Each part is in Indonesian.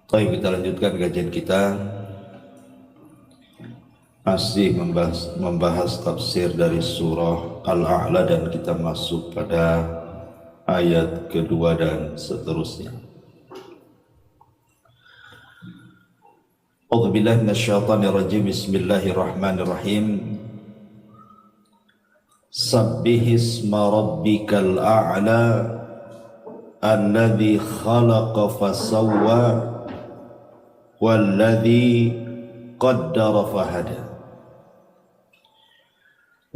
Baik, kita lanjutkan kajian kita. Masih membahas tafsir dari surah Al-A'la dan kita masuk pada ayat kedua dan seterusnya. A'udzubillahi minasyaitonirrajim. Bismillahirrahmanirrahim. Sabbihisma rabbikal a'la alladzi khalaqa fasawwa walladzi qaddara fahada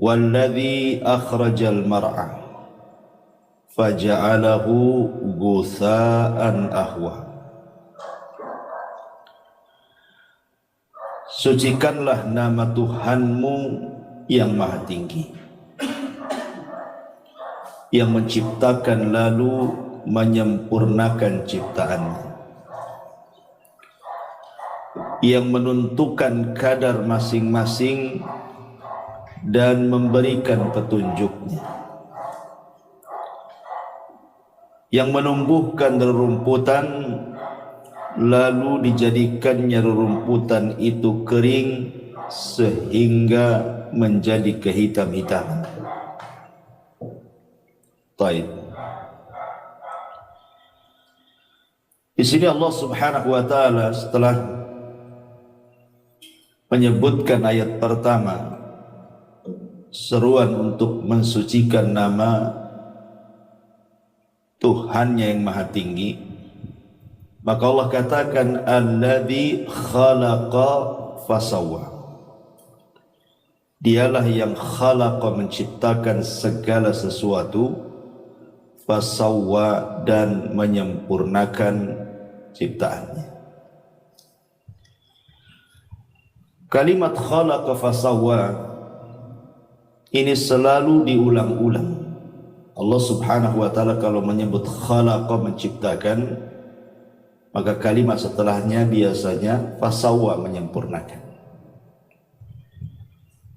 walladzi akhrajal mar'a faja'alahu ghutha'an ahwa. Sucikanlah nama Tuhanmu yang maha tinggi, yang menciptakan lalu menyempurnakan ciptaannya, yang menentukan kadar masing-masing dan memberikan petunjuknya, yang menumbuhkan rerumputan lalu dijadikannya rerumputan itu kering sehingga menjadi kehitam-hitaman. Baik. Di sini Allah Subhanahu wa taala setelah menyebutkan ayat pertama seruan untuk mensucikan nama Tuhannya yang maha tinggi, maka Allah katakan alladzi khalaqa fasawwa. Dialah yang khalaqa menciptakan segala sesuatu, fasawwa dan menyempurnakan ciptaannya. Kalimat khalaqa fasawwa ini selalu diulang-ulang. Allah Subhanahu wa taala kalau menyebut khalaqa menciptakan, maka kalimat setelahnya biasanya fasawwa menyempurnakan.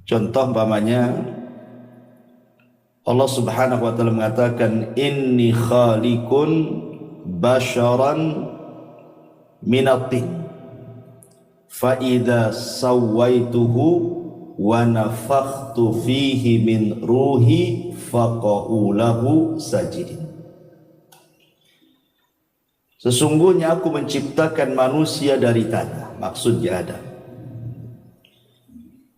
Contoh umpamanya Allah Subhanahu wa taala mengatakan inni khaliqun basharan minatin fa idza sawaituhu wa nafakhtu fihi min ruhi faqa'u lahu sajidin. Sesungguhnya aku menciptakan manusia dari tanah, maksudnya Adam.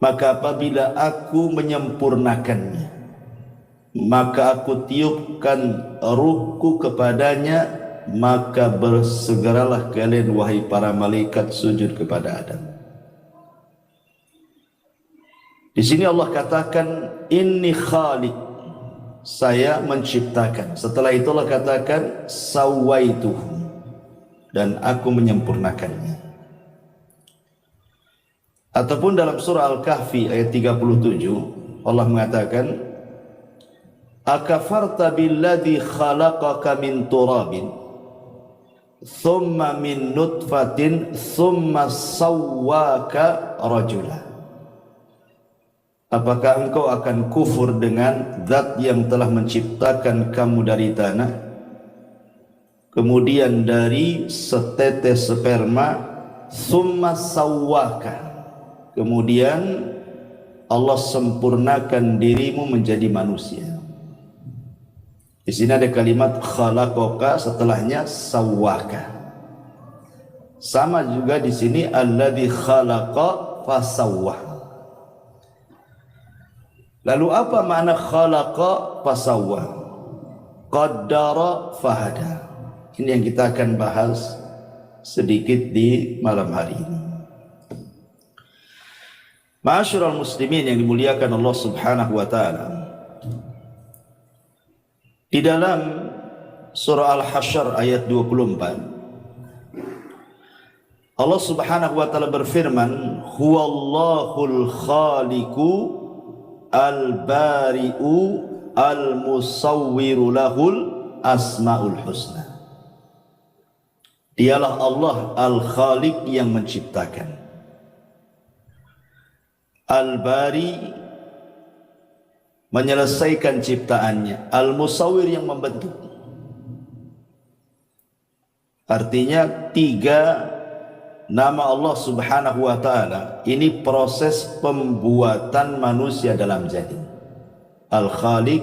Maka apabila aku menyempurnakannya, maka aku tiupkan ruhku kepadanya, maka bersegeralah kalian wahai para malaikat sujud kepada Adam. Di sini Allah katakan inni khaliq, saya menciptakan. Setelah itu Allah katakan sawaituhu, dan aku menyempurnakannya. Ataupun dalam surah Al-Kahfi ayat 37 Allah mengatakan akafarta billadzi khalaqaka min turabin thumma min nutfatin thumma sawwaka rajula. Apakah engkau akan kufur dengan zat yang telah menciptakan kamu dari tanah, kemudian dari setetes sperma, thumma sawwaka, kemudian Allah sempurnakan dirimu menjadi manusia. Di sini ada kalimat khalaqaka, setelahnya sawwaka. Sama juga di sini alladzi khalaqa fasawwa. Lalu apa makna khalaqa fasawwa? Qaddara fahada. Ini yang kita akan bahas sedikit di malam hari ini. Ma'asyiral muslimin yang dimuliakan Allah Subhanahu wa taala. Di dalam surah Al-Hasyr ayat 24 Allah Subhanahu wa taala berfirman, huwallahul khaliqu al-bari'u al-musawwiru lahul asmaul husna. Dialah Allah al-khaliq yang menciptakan, al-bari menyelesaikan ciptaannya, al-musawwir yang membentuk. Artinya tiga nama Allah Subhanahu wa ta'ala ini proses pembuatan manusia dalam janin. Al-Khaliq,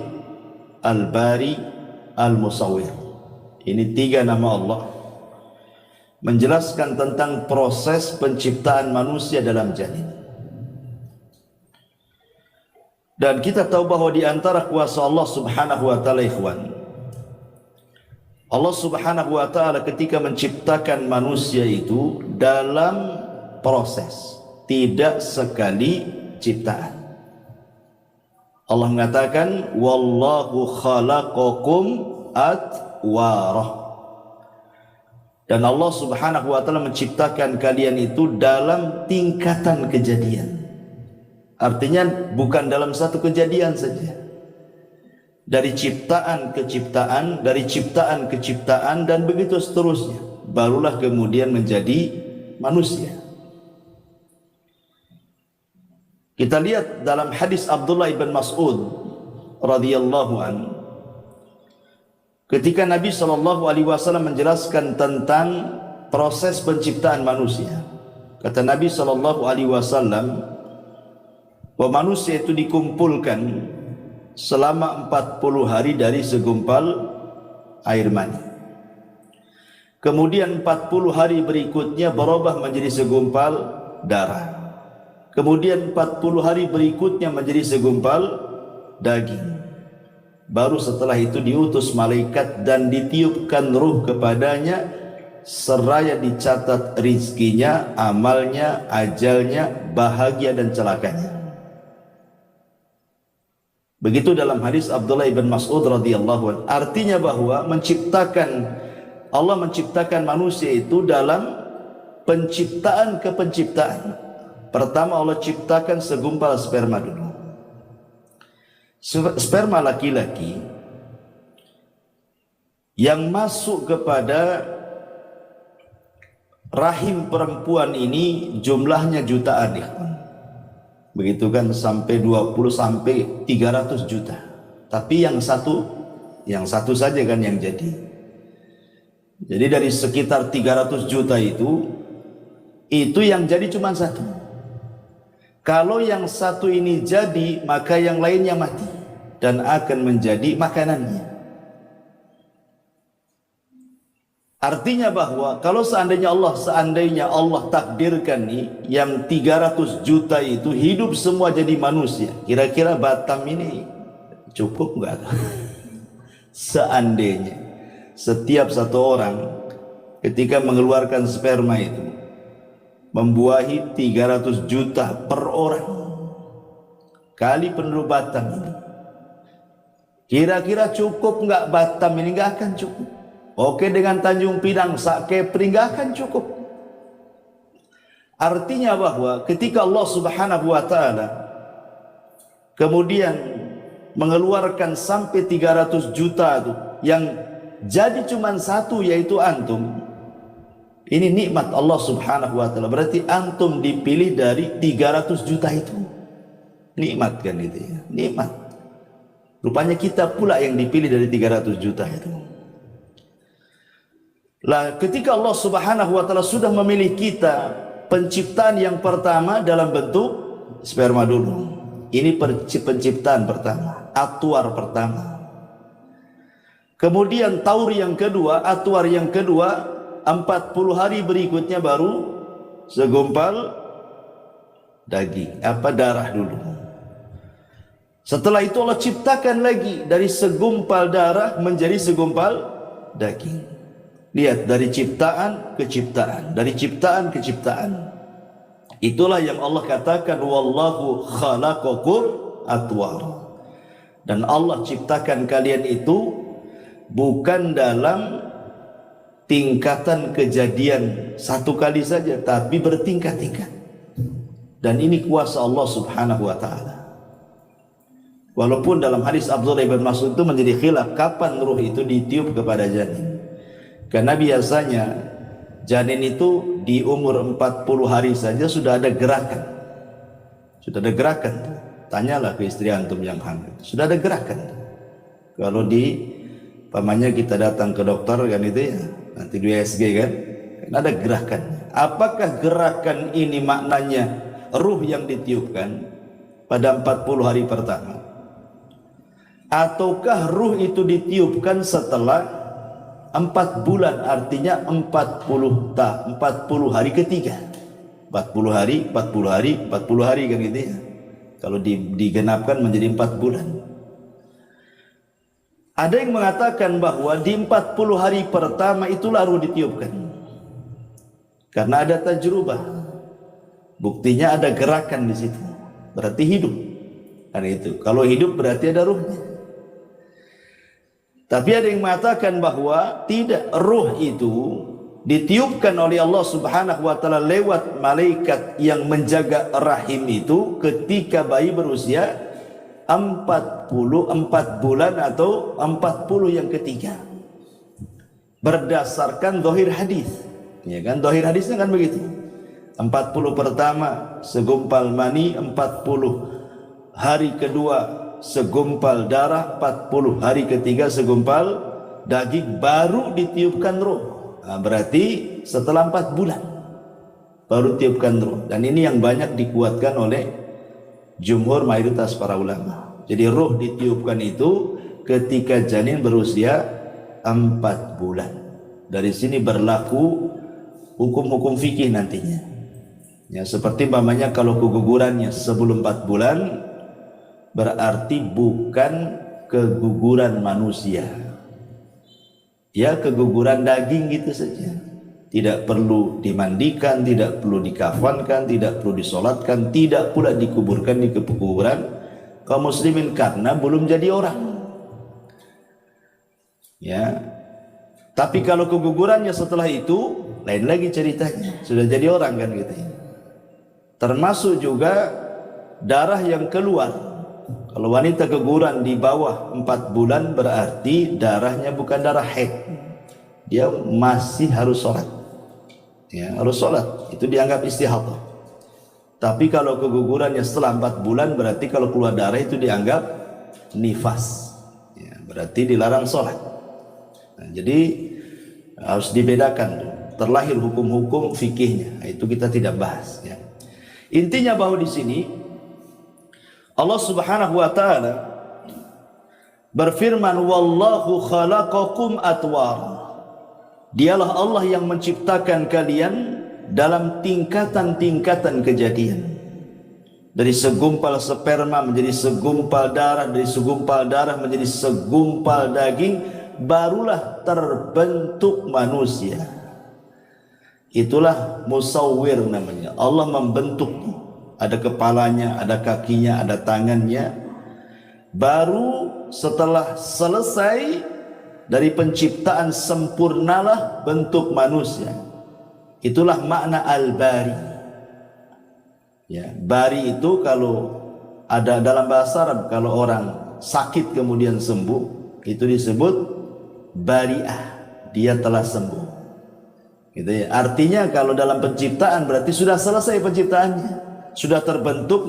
Al-Bari, Al-Musawwir. Ini 3 nama Allah menjelaskan tentang proses penciptaan manusia dalam janin. Dan kita tahu bahwa di antara kuasa Allah Subhanahu wa ta'ala, ikhwan, Allah Subhanahu wa ta'ala ketika menciptakan manusia itu dalam proses, tidak sekali ciptaan. Allah mengatakan wallahu khalaqakum atwarah. Dan Allah Subhanahu wa ta'ala menciptakan kalian itu dalam tingkatan kejadian. Artinya bukan dalam satu kejadian saja. Dari ciptaan ke ciptaan, dari ciptaan ke ciptaan, dan begitu seterusnya. Barulah kemudian menjadi manusia. Kita lihat dalam hadis Abdullah ibn Mas'ud radhiyallahu anhu, ketika Nabi SAW menjelaskan tentang proses penciptaan manusia, kata Nabi SAW, bahwa manusia itu dikumpulkan selama 40 hari dari segumpal air mani. Kemudian 40 hari berikutnya berubah menjadi segumpal darah. Kemudian 40 hari berikutnya menjadi segumpal daging. Baru setelah itu diutus malaikat dan ditiupkan ruh kepadanya, seraya dicatat rizkinya, amalnya, ajalnya, bahagia dan celakanya. Begitu dalam hadis Abdullah ibn Mas'ud radhiyallahu anhu. Artinya bahwa Allah menciptakan manusia itu dalam penciptaan ke penciptaan. Pertama Allah ciptakan segumpal sperma dulu. Sperma laki-laki yang masuk kepada rahim perempuan ini jumlahnya jutaan, ikhwan. Begitu kan, sampai 20 sampai 300 juta. Tapi yang satu saja kan yang jadi. Jadi dari sekitar 300 juta itu yang jadi cuma satu. Kalau yang satu ini jadi, maka yang lainnya mati dan akan menjadi makanannya. Artinya bahwa kalau seandainya Allah takdirkan nih yang 300 juta itu hidup semua jadi manusia, kira-kira Batam ini cukup enggak? Seandainya setiap satu orang ketika mengeluarkan sperma itu membuahi 300 juta per orang kali penduduk Batam ini, kira-kira cukup enggak? Batam ini enggak akan cukup. Oke, dengan Tanjung Pinang, Sak Kepri nggak akan cukup. Artinya bahwa ketika Allah Subhanahu wa ta'ala kemudian mengeluarkan sampai 300 juta itu, yang jadi cuma satu yaitu antum, ini nikmat Allah Subhanahu wa ta'ala. Berarti antum dipilih dari 300 juta itu. Nikmat kan itu ya, nikmat. Rupanya kita pula yang dipilih dari 300 juta itu. Lah, ketika Allah Subhanahu wa ta'ala sudah memilih kita, penciptaan yang pertama dalam bentuk sperma dulu. Ini penciptaan pertama, atuar pertama. Kemudian taur yang kedua, atuar yang kedua, 40 hari berikutnya baru segumpal daging, darah dulu. Setelah itu Allah ciptakan lagi dari segumpal darah menjadi segumpal daging. Lihat, dari ciptaan ke ciptaan, dari ciptaan ke ciptaan. Itulah yang Allah katakan wallahu khalaqakum atwar. Dan Allah ciptakan kalian itu bukan dalam tingkatan kejadian satu kali saja, tapi bertingkat-tingkat. Dan ini kuasa Allah Subhanahu wa ta'ala. Walaupun dalam hadis Abdullah ibn Mas'ud itu menjadi khilaf kapan ruh itu ditiup kepada janin. Karena biasanya janin itu di umur 40 hari saja sudah ada gerakan. Sudah ada gerakan. Tanyalah ke istri antum yang hamil. Sudah ada gerakan. Kalau pamannya kita datang ke dokter kan itu ya, nanti di USG kan ada gerakan. Apakah gerakan ini maknanya ruh yang ditiupkan pada 40 hari pertama? Ataukah ruh itu ditiupkan setelah 4 bulan, artinya 40 hari ketiga. 40 hari, 40 hari, 40 hari kan gitu ya. Kalau digenapkan menjadi 4 bulan. Ada yang mengatakan bahwa di 40 hari pertama itulah ruh ditiupkan. Karena ada tajrubah. Buktinya ada gerakan di situ. Berarti hidup. Karena itu. Kalau hidup berarti ada ruhnya. Tapi ada yang mengatakan bahwa tidak, ruh itu ditiupkan oleh Allah Subhanahu wa taala lewat malaikat yang menjaga rahim itu ketika bayi berusia 44 bulan atau 40 yang ketiga. Berdasarkan zahir hadis. Ya kan, zahir hadisnya kan begitu. 40 pertama segumpal mani, 40 hari kedua segumpal darah, 40 hari ketiga segumpal daging, baru ditiupkan roh. Nah, berarti setelah 4 bulan baru tiupkan roh. Dan ini yang banyak dikuatkan oleh jumhur mayoritas para ulama. Jadi roh ditiupkan itu ketika janin berusia 4 bulan. Dari sini berlaku hukum-hukum fikih nantinya. Ya, seperti umpamanya kalau kegugurannya sebelum 4 bulan, berarti bukan keguguran manusia. Ya, keguguran daging gitu saja. Tidak perlu dimandikan, tidak perlu dikafankan, tidak perlu disolatkan, tidak pula dikuburkan di kuburan kaum muslimin karena belum jadi orang. Ya. Tapi kalau kegugurannya setelah itu lain lagi ceritanya, sudah jadi orang kan gitu. Termasuk juga darah yang keluar. Kalau wanita keguguran di bawah 4 bulan berarti darahnya bukan darah haid. Dia masih harus sholat. Ya, harus sholat. Itu dianggap istihadah. Tapi kalau kegugurannya setelah 4 bulan berarti kalau keluar darah itu dianggap nifas. Ya, berarti dilarang sholat. Nah, jadi harus dibedakan tuh. Terlahir hukum-hukum fikihnya. Nah, itu kita tidak bahas. Ya. Intinya bahwa di sini Allah Subhanahu wa taala berfirman, wallahu khalaqakum atwara. Dialah Allah yang menciptakan kalian dalam tingkatan-tingkatan kejadian. Dari segumpal sperma menjadi segumpal darah, dari segumpal darah menjadi segumpal daging, barulah terbentuk manusia. Itulah musawwir namanya. Allah membentuknya. Ada kepalanya, ada kakinya, ada tangannya. Baru setelah selesai dari penciptaan sempurnalah bentuk manusia. Itulah makna al-bari. Ya, bari itu kalau ada dalam bahasa Arab, kalau orang sakit kemudian sembuh, itu disebut bari'ah. Dia telah sembuh. Gitu ya. Artinya kalau dalam penciptaan berarti sudah selesai penciptaannya. Sudah terbentuk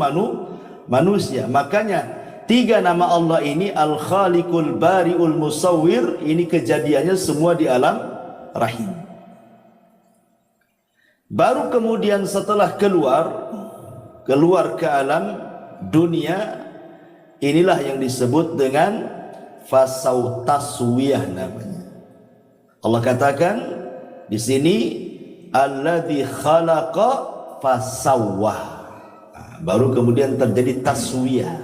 manusia. Makanya 3 nama Allah ini, Al-Khaliqul Bari'ul Musawwir, ini kejadiannya semua di alam rahim. Baru kemudian setelah keluar ke alam dunia, inilah yang disebut dengan fasau taswiyah namanya. Allah katakan di sini alladzi khalaqa fasawwah. Baru kemudian terjadi taswiyah,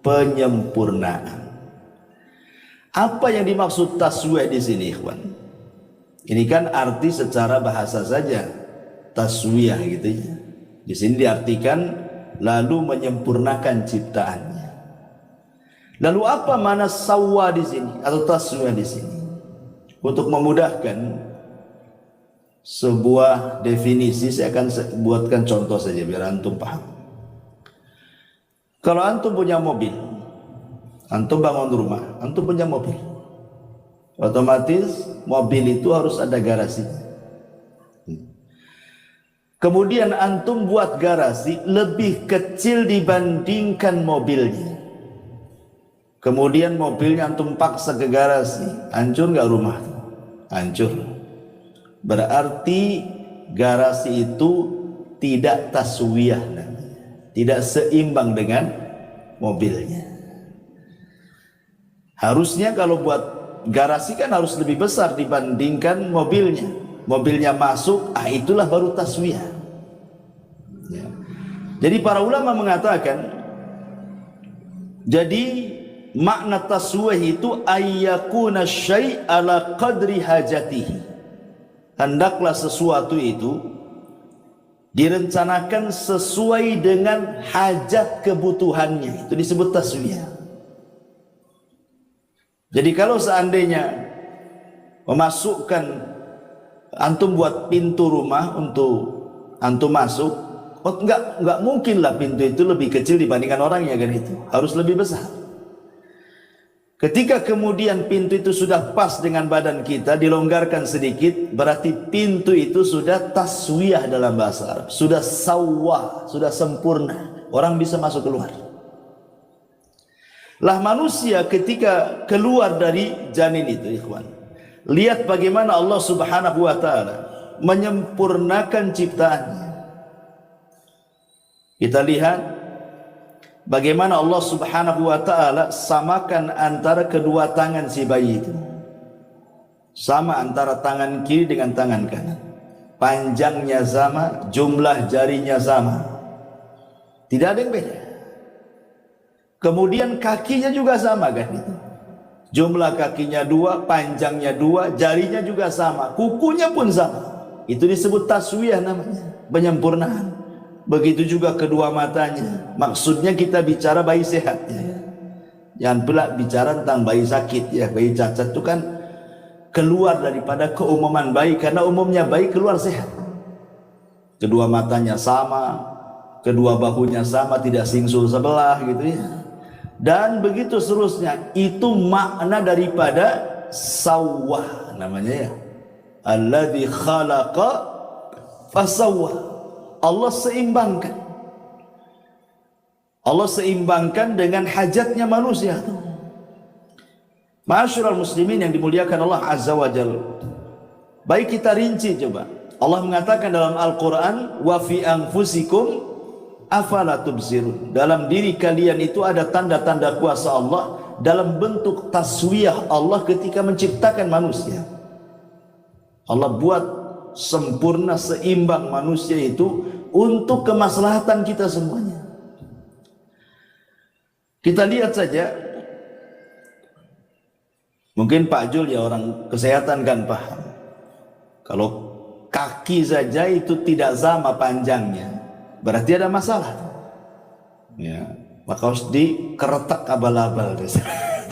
penyempurnaan. Apa yang dimaksud taswiyah di sini, ikhwan? Ini kan arti secara bahasa saja, taswiyah gitu ya. Di sini diartikan lalu menyempurnakan ciptaannya. Lalu apa makna sawwa di sini atau taswiyah di sini? Untuk memudahkan sebuah definisi, saya akan buatkan contoh saja biar antum paham. Kalau antum punya mobil, antum bangun rumah, antum punya mobil, otomatis mobil itu harus ada garasinya. Kemudian antum buat garasi lebih kecil dibandingkan mobilnya. Kemudian mobilnya antum paksa ke garasi, hancur nggak rumah? Hancur. berarti garasi itu tidak taswiyah, tidak seimbang dengan mobilnya. Harusnya kalau buat garasi kan harus lebih besar dibandingkan mobilnya. Mobilnya masuk, itulah baru taswiyah. Ya. Jadi para ulama mengatakan, jadi makna taswiyah itu ayyakuna syai' ala qadri hajatihi. Hendaklah sesuatu itu direncanakan sesuai dengan hajat kebutuhannya. Itu disebut taswiyah. Jadi kalau seandainya memasukkan, antum buat pintu rumah untuk antum masuk, enggak mungkin lah pintu itu lebih kecil dibandingkan orangnya, kan? Itu harus lebih besar. Ketika kemudian pintu itu sudah pas dengan badan kita, dilonggarkan sedikit, berarti pintu itu sudah taswiyah dalam bahasa Arab, sudah sawah, sudah sempurna, orang bisa masuk keluar. Lah manusia ketika keluar dari janin itu, ikhwan, lihat bagaimana Allah Subhanahu wa ta'ala menyempurnakan ciptaannya. Kita lihat bagaimana Allah Subhanahu wa ta'ala samakan antara kedua tangan si bayi itu. Sama antara tangan kiri dengan tangan kanan. Panjangnya sama, jumlah jarinya sama. Tidak ada yang beda. Kemudian kakinya juga sama, kan? Jumlah kakinya 2, panjangnya 2, jarinya juga sama, kukunya pun sama. Itu disebut taswiyah namanya, penyempurnaan. Begitu juga kedua matanya. Maksudnya kita bicara bayi sehat, ya. Jangan pula bicara tentang bayi sakit, ya. Bayi cacat itu kan keluar daripada keumuman bayi, karena umumnya bayi keluar sehat. Kedua matanya sama, kedua bahunya sama, tidak singsul sebelah, gitu ya. Dan begitu seterusnya. Itu makna daripada sawah namanya, ya. Alladzi khalaqa fasawwah. Allah seimbangkan. Allah seimbangkan dengan hajatnya manusia. Ma'asyiral muslimin yang dimuliakan Allah Azza wa Jalla. Baik kita rinci coba. Allah mengatakan dalam Al-Quran, wa fi anfusikum afala tubsirun. Dalam diri kalian itu ada tanda-tanda kuasa Allah dalam bentuk taswiyah Allah ketika menciptakan manusia. Allah buat sempurna, seimbang manusia itu untuk kemaslahatan kita semuanya. Kita lihat saja, mungkin Pak Jul ya orang kesehatan kan paham. Kalau kaki saja itu tidak sama panjangnya, berarti ada masalah. Ya, maka harus dikeretak abal-abal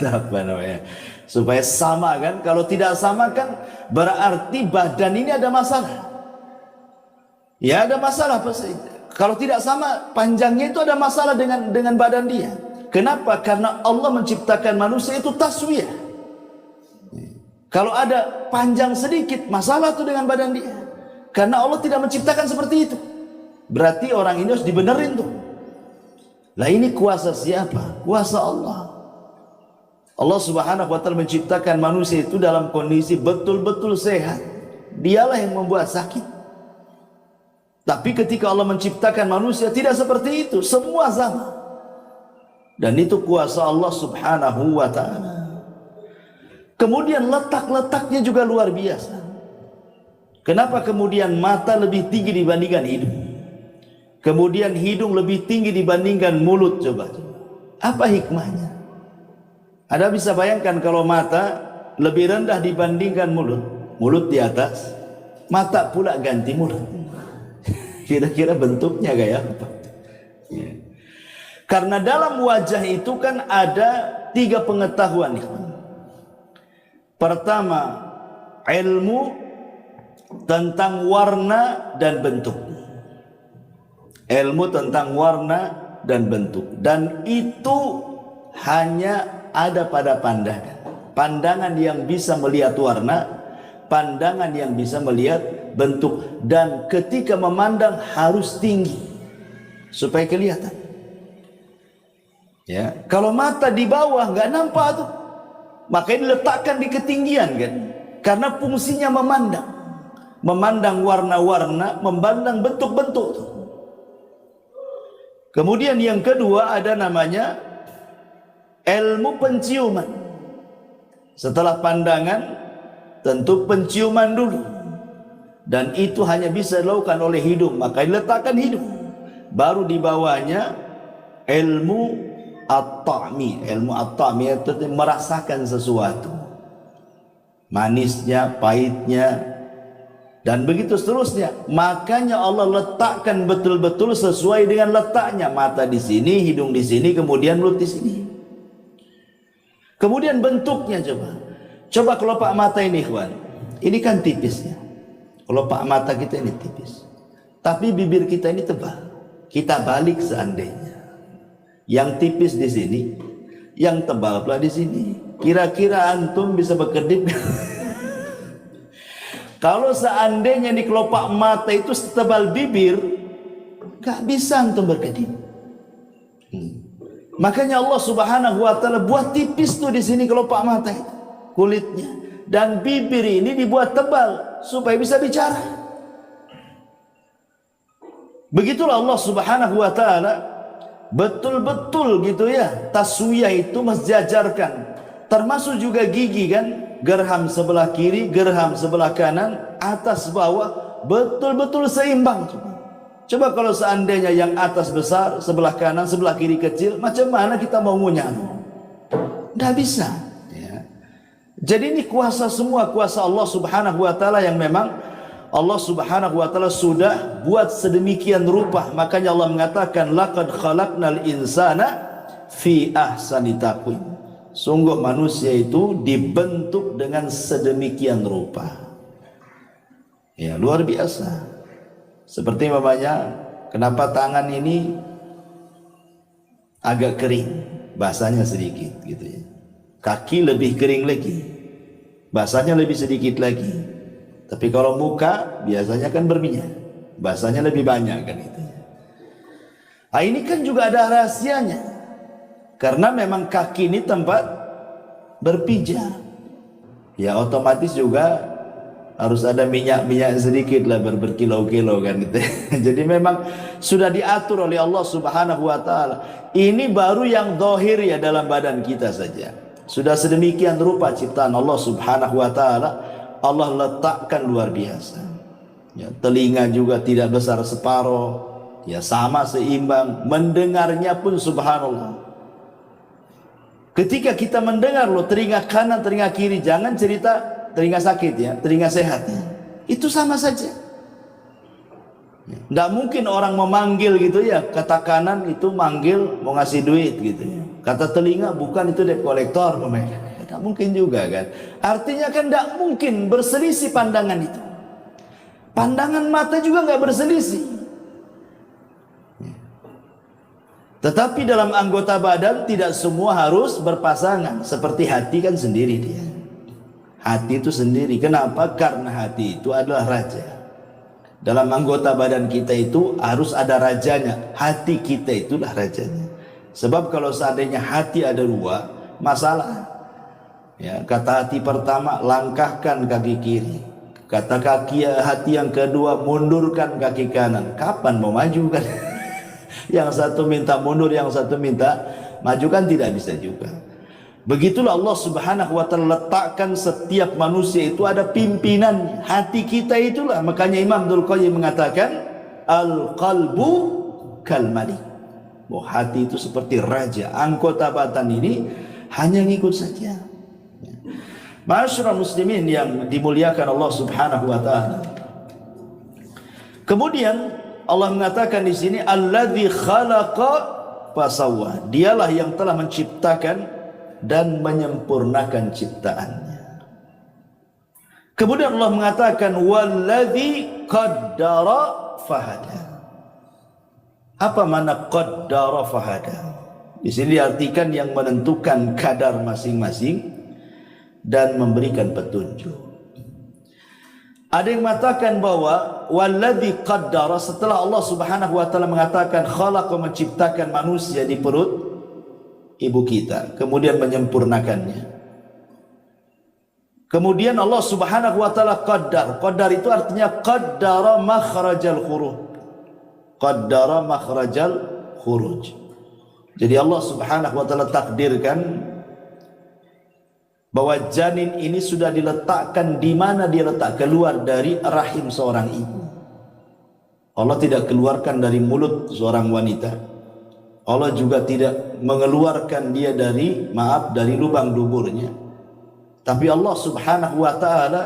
apa namanya, supaya sama, kan? Kalau tidak sama kan berarti badan ini ada masalah. Ya ada masalah. Kalau tidak sama panjangnya itu ada masalah dengan badan dia. Kenapa? Karena Allah menciptakan manusia itu taswiyah. Kalau ada panjang sedikit, masalah itu dengan badan dia. Karena Allah tidak menciptakan seperti itu. Berarti orang ini harus dibenerin tuh. Lah ini kuasa siapa? Kuasa Allah. Allah Subhanahu wa ta'ala menciptakan manusia itu dalam kondisi betul-betul sehat. Dialah yang membuat sakit. Tapi ketika Allah menciptakan manusia tidak seperti itu, semua sama. Dan itu kuasa Allah Subhanahu wa ta'ala. Kemudian letak-letaknya juga luar biasa. Kenapa kemudian mata lebih tinggi dibandingkan hidung? Kemudian hidung lebih tinggi dibandingkan mulut? Coba. Apa hikmahnya? Anda bisa bayangkan kalau mata lebih rendah dibandingkan mulut. Mulut di atas, mata pula ganti mulut. Kira-kira bentuknya kayak apa? Ya. Karena dalam wajah itu kan ada 3 pengetahuan. Pertama, ilmu tentang warna dan bentuk. Ilmu tentang warna dan bentuk. Dan itu hanya ada pada pandangan. Pandangan yang bisa melihat warna, pandangan yang bisa melihat bentuk. Dan ketika memandang harus tinggi supaya kelihatan. Ya, kalau mata di bawah nggak nampak tuh. Makanya diletakkan di ketinggian, kan? Karena fungsinya memandang. memandang warna-warna, memandang bentuk-bentuk. Kemudian yang kedua ada namanya ilmu penciuman. Setelah pandangan, tentu penciuman dulu. Dan itu hanya bisa dilakukan oleh hidung, maka diletakkan hidung. Baru di bawahnya ilmu at-ta'mi. Ilmu at-ta'mi itu merasakan sesuatu, manisnya, pahitnya, dan begitu seterusnya. Makanya Allah letakkan betul-betul sesuai dengan letaknya. Mata di sini, hidung di sini, kemudian mulut di sini. Kemudian bentuknya coba kelopak mata ini, ikhwan. Ini kan tipisnya. Kelopak mata kita ini tipis, tapi bibir kita ini tebal. Kita balik seandainya, yang tipis di sini, yang tebal pula di sini. Kira-kira antum bisa berkedip? Kalau seandainya di kelopak mata itu setebal bibir, gak bisa antum berkedip. Makanya Allah Subhanahu wa taala buat tipis tuh di sini kelopak mata itu, kulitnya, dan bibir ini dibuat tebal supaya bisa bicara. Begitulah Allah Subhanahu wa taala betul-betul gitu ya, taswiyah itu mensejajarkan, termasuk juga gigi kan, gerham sebelah kiri, gerham sebelah kanan, atas bawah betul-betul seimbang. Coba kalau seandainya yang atas besar, sebelah kanan, sebelah kiri kecil, macam mana kita mau ngunyah? Nggak bisa ya. Jadi ini kuasa, semua kuasa Allah Subhanahu wa taala yang memang Allah Subhanahu wa taala sudah buat sedemikian rupa. Makanya Allah mengatakan laqad khalaqnal insana fi ahsani taqwim. Sungguh manusia itu dibentuk dengan sedemikian rupa. Ya, luar biasa. Seperti mamanya, kenapa tangan ini agak kering, basahnya sedikit gitu ya. Kaki lebih kering lagi, basahnya lebih sedikit lagi. Tapi kalau muka biasanya kan berminyak, basahnya lebih banyak kan itu. Nah, ini kan juga ada rahasianya. Karena memang kaki ini tempat berpijak. Ya otomatis juga harus ada minyak-minyak sedikit lah, berkilo-kilo kan gitu. Jadi memang sudah diatur oleh Allah Subhanahu wa taala. Ini baru yang zahir ya dalam badan kita saja. Sudah sedemikian rupa ciptaan Allah Subhanahu wa taala. Allah letakkan luar biasa. Ya, telinga juga tidak besar separuh, ya sama seimbang. Mendengarnya pun subhanallah. Ketika kita mendengar loh, telinga kanan, telinga kiri, jangan cerita telinga sakit ya, telinga sehat ya. Itu sama saja. Nggak mungkin orang memanggil gitu ya, kata kanan itu manggil mau ngasih duit gitu ya. Kata telinga bukan, itu debt collector pemain. Nggak mungkin juga kan. Artinya kan nggak mungkin berselisih pandangan itu. Pandangan mata juga nggak berselisih. Tetapi dalam anggota badan tidak semua harus berpasangan. Seperti hati kan sendiri dia. Hati itu sendiri. Kenapa? Karena hati itu adalah raja. Dalam anggota badan kita itu harus ada rajanya. Hati kita itulah rajanya. Sebab kalau seandainya hati ada dua, masalah. Ya, kata hati pertama, langkahkan kaki kiri. Kata hati yang kedua, mundurkan kaki kanan. Kapan mau maju kan? Yang satu minta mundur, yang satu minta maju, kan tidak bisa juga. Begitulah Allah Subhanahu wa taala letakkan setiap manusia itu ada pimpinan. Hati kita itulah. Makanya Imam Dzul Qayyim mengatakan al-qalbu kal malik. Bahwa hati itu seperti raja. Anggota badan ini hanya ngikut saja. Ma'asyiral muslimin yang dimuliakan Allah Subhanahu wa taala. Kemudian Allah mengatakan di sini alladzi khalaqa fasawwa. Dialah yang telah menciptakan dan menyempurnakan ciptaannya. Kemudian Allah mengatakan walladzi qaddara fahada. Apa makna qaddara fahada? Di sini diartikan yang menentukan kadar masing-masing dan memberikan petunjuk. Ada yang mengatakan bahwa walladzi qaddara, setelah Allah Subhanahu wa taala mengatakan khalaqa, menciptakan manusia di perut ibu kita, kemudian menyempurnakannya. Kemudian Allah Subhanahu wa taala qaddar. Qaddar itu artinya qaddara makhrajal khuruj. Qaddara makhrajal khuruj. Jadi Allah Subhanahu wa taala takdirkan bahwa janin ini sudah diletakkan di mana dia letak, keluar dari rahim seorang ibu. Allah tidak keluarkan dari mulut seorang wanita. Allah juga tidak mengeluarkan dia dari lubang duburnya. Tapi Allah Subhanahu wa taala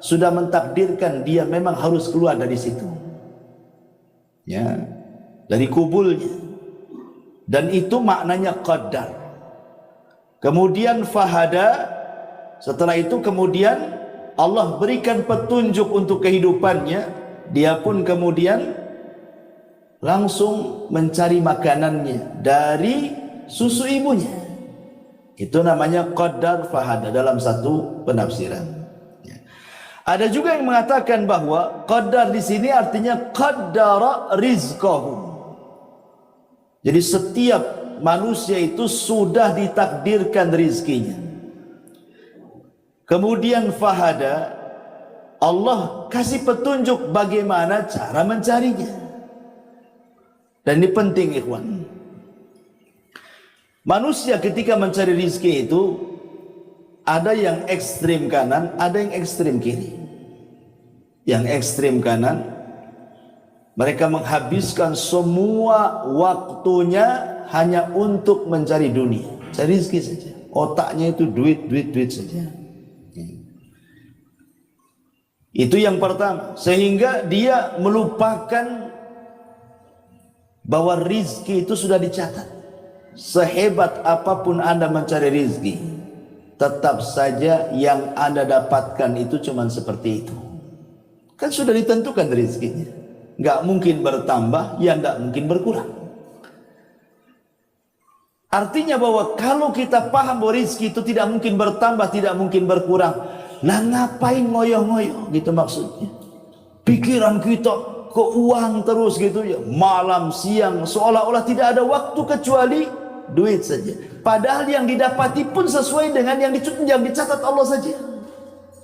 sudah mentakdirkan dia memang harus keluar dari situ. Ya, dari kubulnya. Dan itu maknanya qaddar. Kemudian fahada, setelah itu kemudian Allah berikan petunjuk untuk kehidupannya. Dia pun kemudian langsung mencari makanannya dari susu ibunya. Itu namanya qaddar fahada dalam satu penafsiran. Ya. Ada juga yang mengatakan bahwa qaddar di sini artinya qaddara rizqahu. Jadi setiap manusia itu sudah ditakdirkan rizkinya. Kemudian fahada, Allah kasih petunjuk bagaimana cara mencarinya. Dan ini penting ikhwan. Manusia ketika mencari rizki itu ada yang ekstrim kanan, ada yang ekstrim kiri. Yang ekstrim kanan, mereka menghabiskan semua waktunya hanya untuk mencari dunia, cari rizki saja. Otaknya itu duit saja. Itu yang pertama, sehingga dia melupakan bahwa rizki itu sudah dicatat. Sehebat apapun Anda mencari rizki, tetap saja yang Anda dapatkan itu cuma seperti itu. Kan sudah ditentukan rizkinya. Nggak mungkin bertambah, ya nggak mungkin berkurang. Artinya bahwa kalau kita paham bahwa rizki itu tidak mungkin bertambah, tidak mungkin berkurang, nah ngapain ngoyo-ngoyo gitu maksudnya. Pikiran kita ke uang terus gitu ya, malam siang, seolah-olah tidak ada waktu kecuali duit saja. Padahal yang didapati pun sesuai dengan yang dicatat Allah saja.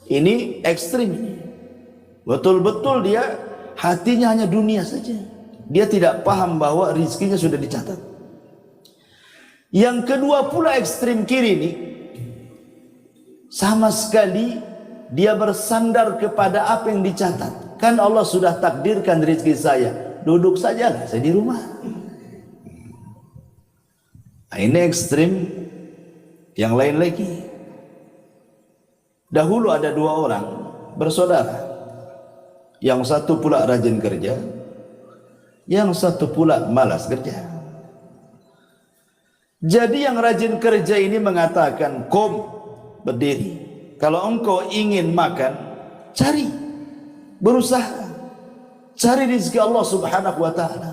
Ini ekstrim. Betul-betul dia hatinya hanya dunia saja. Dia tidak paham bahwa rizkinya sudah dicatat. Yang kedua pula ekstrim kiri ini, sama sekali dia bersandar kepada apa yang dicatat. Kan Allah sudah takdirkan rizki saya, duduk sajalah saya di rumah. Nah, ini ekstrim. Yang lain lagi, dahulu ada dua orang bersaudara, yang satu pula rajin kerja, yang satu pula malas kerja. Jadi yang rajin kerja ini mengatakan, "Kom, berdiri. Kalau engkau ingin makan, cari, berusaha, cari rezeki Allah Subhanahu wa taala."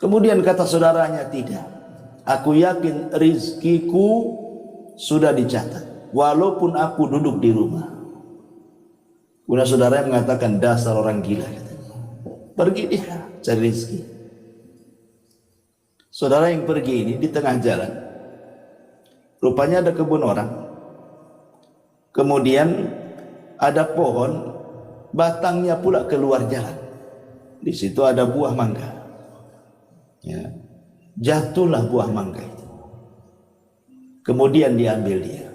Kemudian kata saudaranya, "Tidak. Aku yakin rizkiku sudah dicatat, walaupun aku duduk di rumah." Kemudian saudaranya mengatakan, "Dasar orang gila," katanya. "Pergi dia cari rizki." Saudara yang pergi ini di tengah jalan, rupanya ada kebun orang. Kemudian ada pohon, batangnya pula keluar jalan. Di situ ada buah mangga. Ya. Jatuhlah buah mangga itu. Kemudian diambil dia.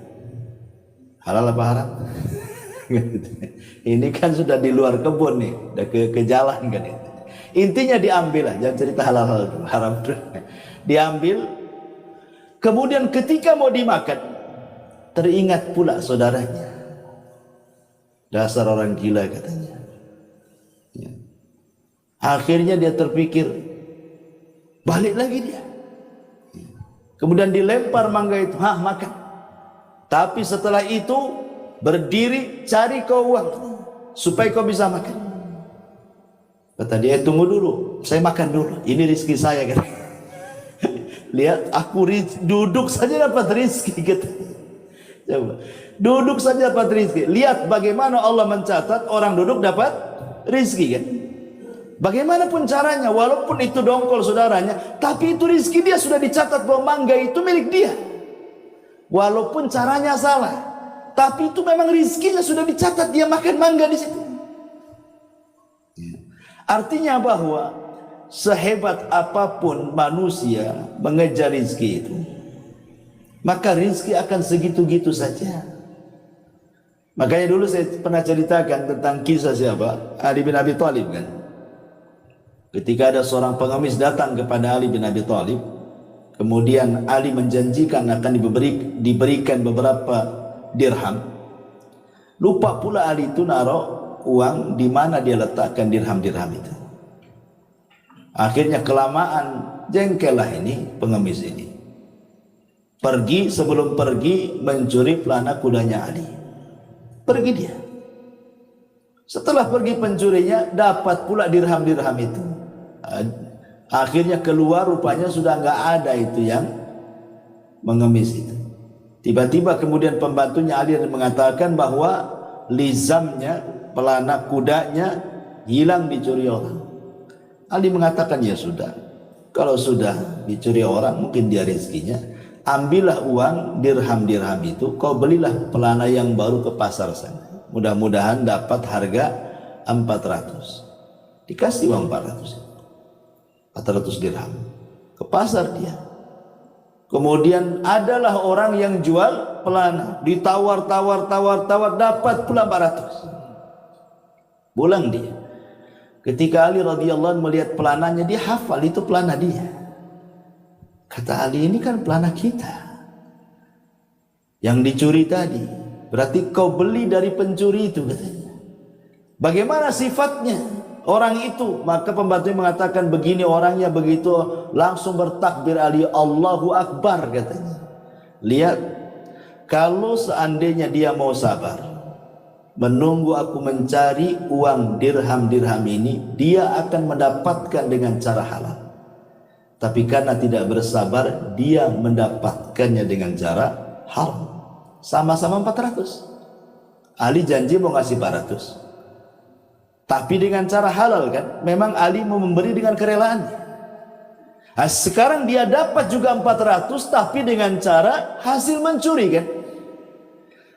Halal apa haram? Ini kan sudah di luar kebun nih, udah ke jalan kan itu. Intinya diambil lah, jangan cerita halal haram. Diambil. Kemudian ketika mau dimakan, teringat pula saudaranya. Dasar orang gila katanya. Ya. Akhirnya dia terpikir, balik lagi dia. Kemudian dilempar mangga itu, makan. Tapi setelah itu berdiri, cari kau uang supaya kau bisa makan. Kata dia, tunggu dulu, saya makan dulu, ini rezeki saya kan. Lihat, aku duduk saja dapat rezeki gitu. Coba, duduk saja dapat rezeki. Lihat bagaimana Allah mencatat orang duduk dapat rezeki kan. Bagaimanapun caranya, walaupun itu dongkol saudaranya, tapi itu rezeki dia sudah dicatat bahwa mangga itu milik dia. Walaupun caranya salah, tapi itu memang rizkinya sudah dicatat, dia makan mangga di situ. Artinya bahwa sehebat apapun manusia mengejar rizki itu, maka rizki akan segitu-gitu saja. Makanya dulu saya pernah ceritakan tentang kisah siapa? Ali bin Abi Thalib kan. Ketika ada seorang pengemis datang kepada Ali bin Abi Thalib, kemudian Ali menjanjikan akan diberikan beberapa dirham. Lupa pula Ali itu naruh uang di mana dia letakkan dirham-dirham itu. Akhirnya kelamaan jengkellah ini pengemis ini. Pergi, sebelum pergi mencuri pelana kudanya Ali. Pergi dia. Setelah pergi pencurinya, dapat pula dirham-dirham itu. Akhirnya keluar, rupanya sudah nggak ada itu yang mengemis itu. Tiba-tiba kemudian pembantunya Ali mengatakan bahwa lizamnya, pelana kudanya hilang, dicuri orang. Ali mengatakan, ya sudah, kalau sudah dicuri orang mungkin dia rezekinya, ambillah uang dirham-dirham itu, kau belilah pelana yang baru ke pasar sana, mudah-mudahan dapat harga 400. Dikasih uang 400 dirham ke pasar dia. Kemudian adalah orang yang jual pelana, ditawar-tawar, dapat pula 400. Pulang dia. Ketika Ali radhiyallahu anhu melihat pelananya, dia hafal itu pelana dia. Kata Ali, ini kan pelana kita yang dicuri tadi. Berarti kau beli dari pencuri itu, katanya. Bagaimana sifatnya orang itu? Maka pembantu mengatakan, begini orangnya, begitu langsung bertakbir Ali, Allahu Akbar, katanya. Lihat, kalau seandainya dia mau sabar, menunggu aku mencari uang dirham-dirham ini, dia akan mendapatkan dengan cara halal. Tapi karena tidak bersabar, dia mendapatkannya dengan cara haram. Sama-sama 400. Ali janji mau ngasih 400. Tapi dengan cara halal kan? Memang Ali mau memberi dengan kerelaannya. Nah, sekarang dia dapat juga 400, tapi dengan cara hasil mencuri kan?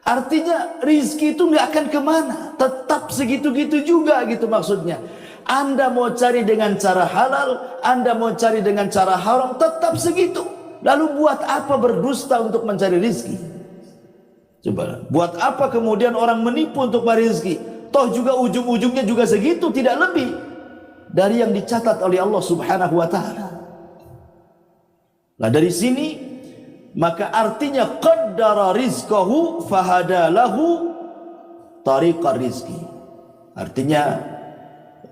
Artinya rizki itu nggak akan kemana, tetap segitu-gitu juga gitu maksudnya. Anda mau cari dengan cara halal, Anda mau cari dengan cara haram, tetap segitu. Lalu buat apa berdusta untuk mencari rizki? Coba, buat apa kemudian orang menipu untuk mencari rizki? Toh juga ujung-ujungnya juga segitu, tidak lebih dari yang dicatat oleh Allah Subhanahu wa Ta'ala. Nah, dari sini maka artinya qaddara rizqahu fahadalahu tariqar rizki. Artinya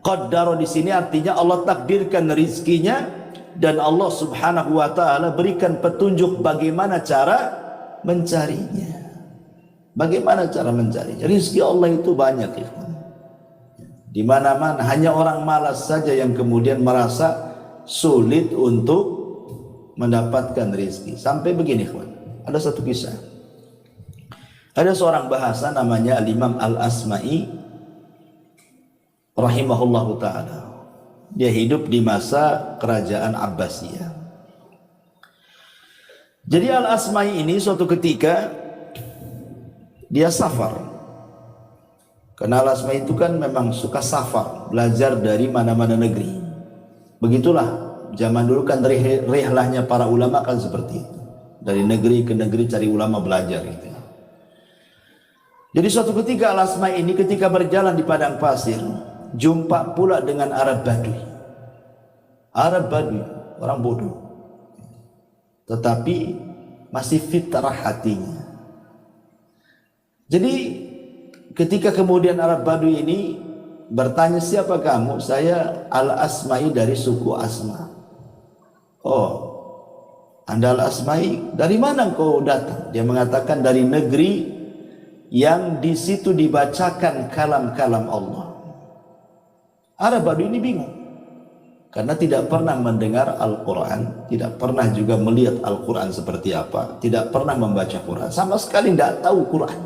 qaddara di sini artinya Allah takdirkan rizkinya, dan Allah Subhanahu wa Ta'ala berikan petunjuk bagaimana cara mencarinya. Bagaimana cara mencarinya? Rizki Allah itu banyak, ya. Di mana-mana, hanya orang malas saja yang kemudian merasa sulit untuk mendapatkan rizki. Sampai begini, kawan. Ada satu kisah. Ada seorang bahasa namanya Al-Imam Al-Asma'i rahimahullahu ta'ala. Dia hidup di masa kerajaan Abbasiyah. Jadi Al-Asma'i ini suatu ketika dia safar. Karena Al-Asma'i itu kan memang suka safar, belajar dari mana-mana negeri. Begitulah zaman dulu kan rihlahnya para ulama kan seperti itu. Dari negeri ke negeri cari ulama belajar gitu. Jadi suatu ketika Al-Asma'i ini ketika berjalan di padang pasir, jumpa pula dengan Arab Badui. Arab Badui, orang bodoh, tetapi masih fitrah hatinya. Jadi ketika kemudian Arab Badui ini bertanya, siapa kamu? Saya Al-Asma'i dari suku Asma. Oh, Anda Al-Asma'i, dari mana kau datang? Dia mengatakan dari negeri yang di situ dibacakan kalam-kalam Allah. Arab Badui ini bingung karena tidak pernah mendengar Al-Quran, tidak pernah juga melihat Al-Quran seperti apa, tidak pernah membaca Quran, sama sekali tidak tahu Quran.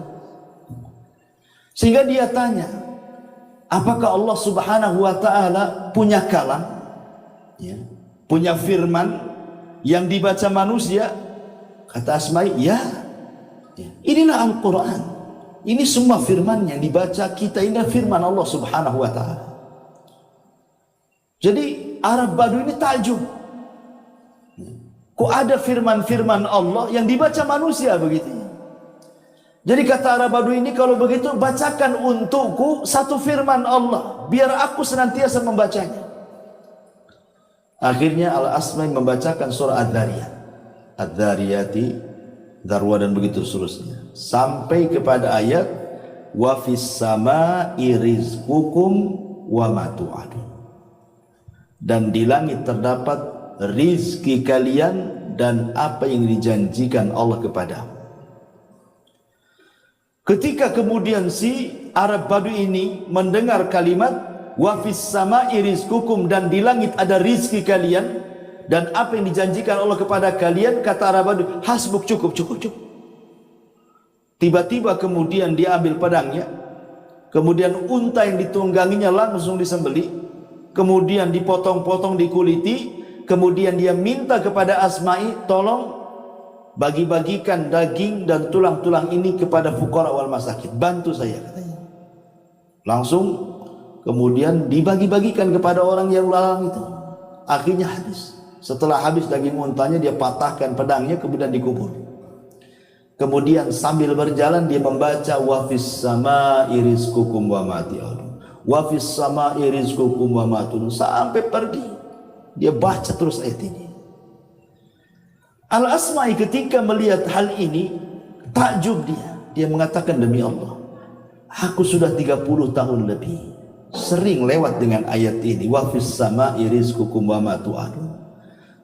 Sehingga dia tanya, apakah Allah Subhanahu wa Ta'ala punya kalam, ya, punya firman yang dibaca manusia? Kata Asma'i, ya, inilah Al-Quran. Ini semua firman yang dibaca kita ini firman Allah Subhanahu wa taala. Jadi Arab Badu ini takjub. Kok ada firman-firman Allah yang dibaca manusia begitu? Jadi kata Arab Badu ini, kalau begitu bacakan untukku satu firman Allah, biar aku senantiasa membacanya. Akhirnya Al-Asma'i membacakan surah Ad-Dariyat, Ad-Dariyati, Darwa dan begitu seterusnya, sampai kepada ayat wa fis sama'i rizqukum wa ma tu'adun. Dan di langit terdapat rizki kalian dan apa yang dijanjikan Allah kepadamu. Ketika kemudian si Arab Badu ini mendengar kalimat wa fis sama'i rizqukum, dan di langit ada rizki kalian dan apa yang dijanjikan Allah kepada kalian, kata Arab Badu, hasbuk, cukup. Tiba-tiba kemudian dia ambil pedangnya, kemudian unta yang ditungganginya langsung disembelih, kemudian dipotong-potong, dikuliti, kemudian dia minta kepada Asma'i, tolong bagi-bagikan daging dan tulang-tulang ini kepada fuqara wal masakin, bantu saya, katanya. Langsung kemudian dibagi-bagikan kepada orang yang lalang itu. Akhirnya habis. Setelah habis daging untanya, dia patahkan pedangnya, kemudian dikubur. Kemudian sambil berjalan dia membaca wa fis sama'i rizqukum wa ma tu'adun, wa fis sama'i rizqukum wa ma tu'adun, sampai pergi. Dia baca terus ayat ini. Al-Asma'i ketika melihat hal ini takjub dia. Dia mengatakan, demi Allah, aku sudah 30 tahun lebih sering lewat dengan ayat ini, wa fis sama'i rizqukum wa ma tu'adun,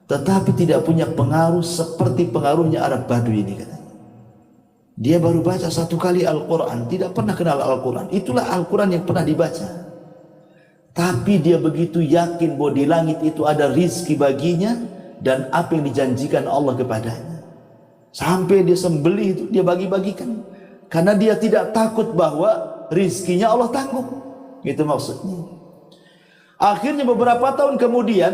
tetapi tidak punya pengaruh seperti pengaruhnya Arab Badu ini, katanya. Dia baru baca satu kali Al-Quran, tidak pernah kenal Al-Quran. Itulah Al-Quran yang pernah dibaca. Tapi dia begitu yakin bahwa di langit itu ada rizki baginya dan apa yang dijanjikan Allah kepadanya. Sampai dia sembelih itu dia bagi-bagikan, karena dia tidak takut bahwa rizkinya Allah tanggung. Itu maksudnya. Akhirnya beberapa tahun kemudian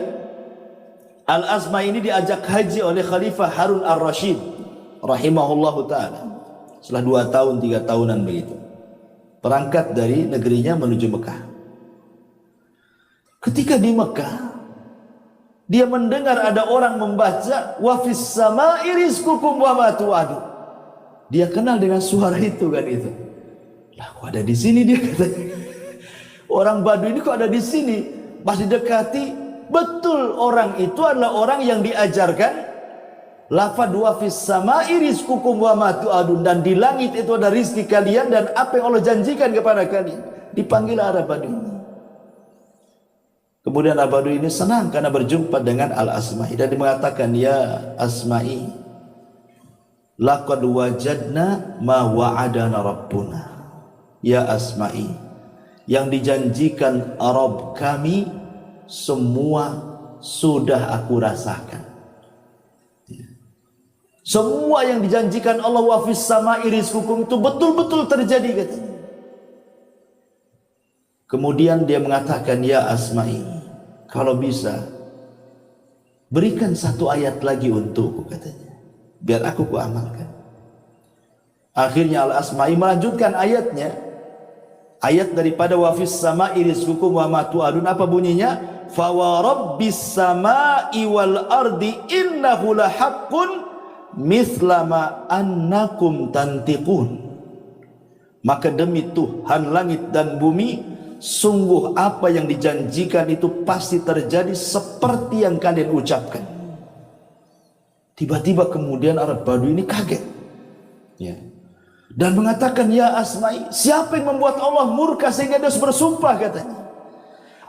Al-Asma'i ini diajak haji oleh Khalifah Harun Ar-Rasyid rahimahullahu ta'ala. Setelah 2 tahun 3 tahunan begitu, berangkat dari negerinya menuju Mekah. Ketika di Mekah, dia mendengar ada orang membaca wa fis sama'i rizqukum wa ma tu'adun. Dia kenal dengan suara itu kan itu. Lah, kok ada di sini dia, katanya. Orang Badu ini kok ada di sini? Pas didekati, betul orang itu adalah orang yang diajarkan lafaz wa fis sama'i rizqukum wa ma tu'adun, dan di langit itu ada rizki kalian dan apa yang Allah janjikan kepada kalian. Dipanggil Arab Badu ini. Kemudian Arab Badu ini senang karena berjumpa dengan Al-Asma'i dan dia mengatakan, ya Asma'i, laqad wajadna ma wa'adana rabbuna. Ya Asma'i, yang dijanjikan Rabb kami semua sudah aku rasakan. Semua yang dijanjikan Allah wa fis sama'i rizqukum itu betul-betul terjadi, katanya. Kemudian dia mengatakan, ya Asma'i, kalau bisa berikan satu ayat lagi untukku, katanya, biar aku kuamalkan. Akhirnya Al-Asma'i melanjutkan ayatnya, ayat daripada wa fis sama'i rizqukum wa ma tu'adun. Apa bunyinya? Fa wa rabbis sama'i wal ardi innahu lahaqqun mithlama annakum tantiqun. Maka demi Tuhan langit dan bumi, sungguh apa yang dijanjikan itu pasti terjadi seperti yang kalian ucapkan. Tiba-tiba kemudian Arab Badu ini kaget, ya, dan mengatakan, ya Asma'i, siapa yang membuat Allah murka sehingga dia harus bersumpah, katanya.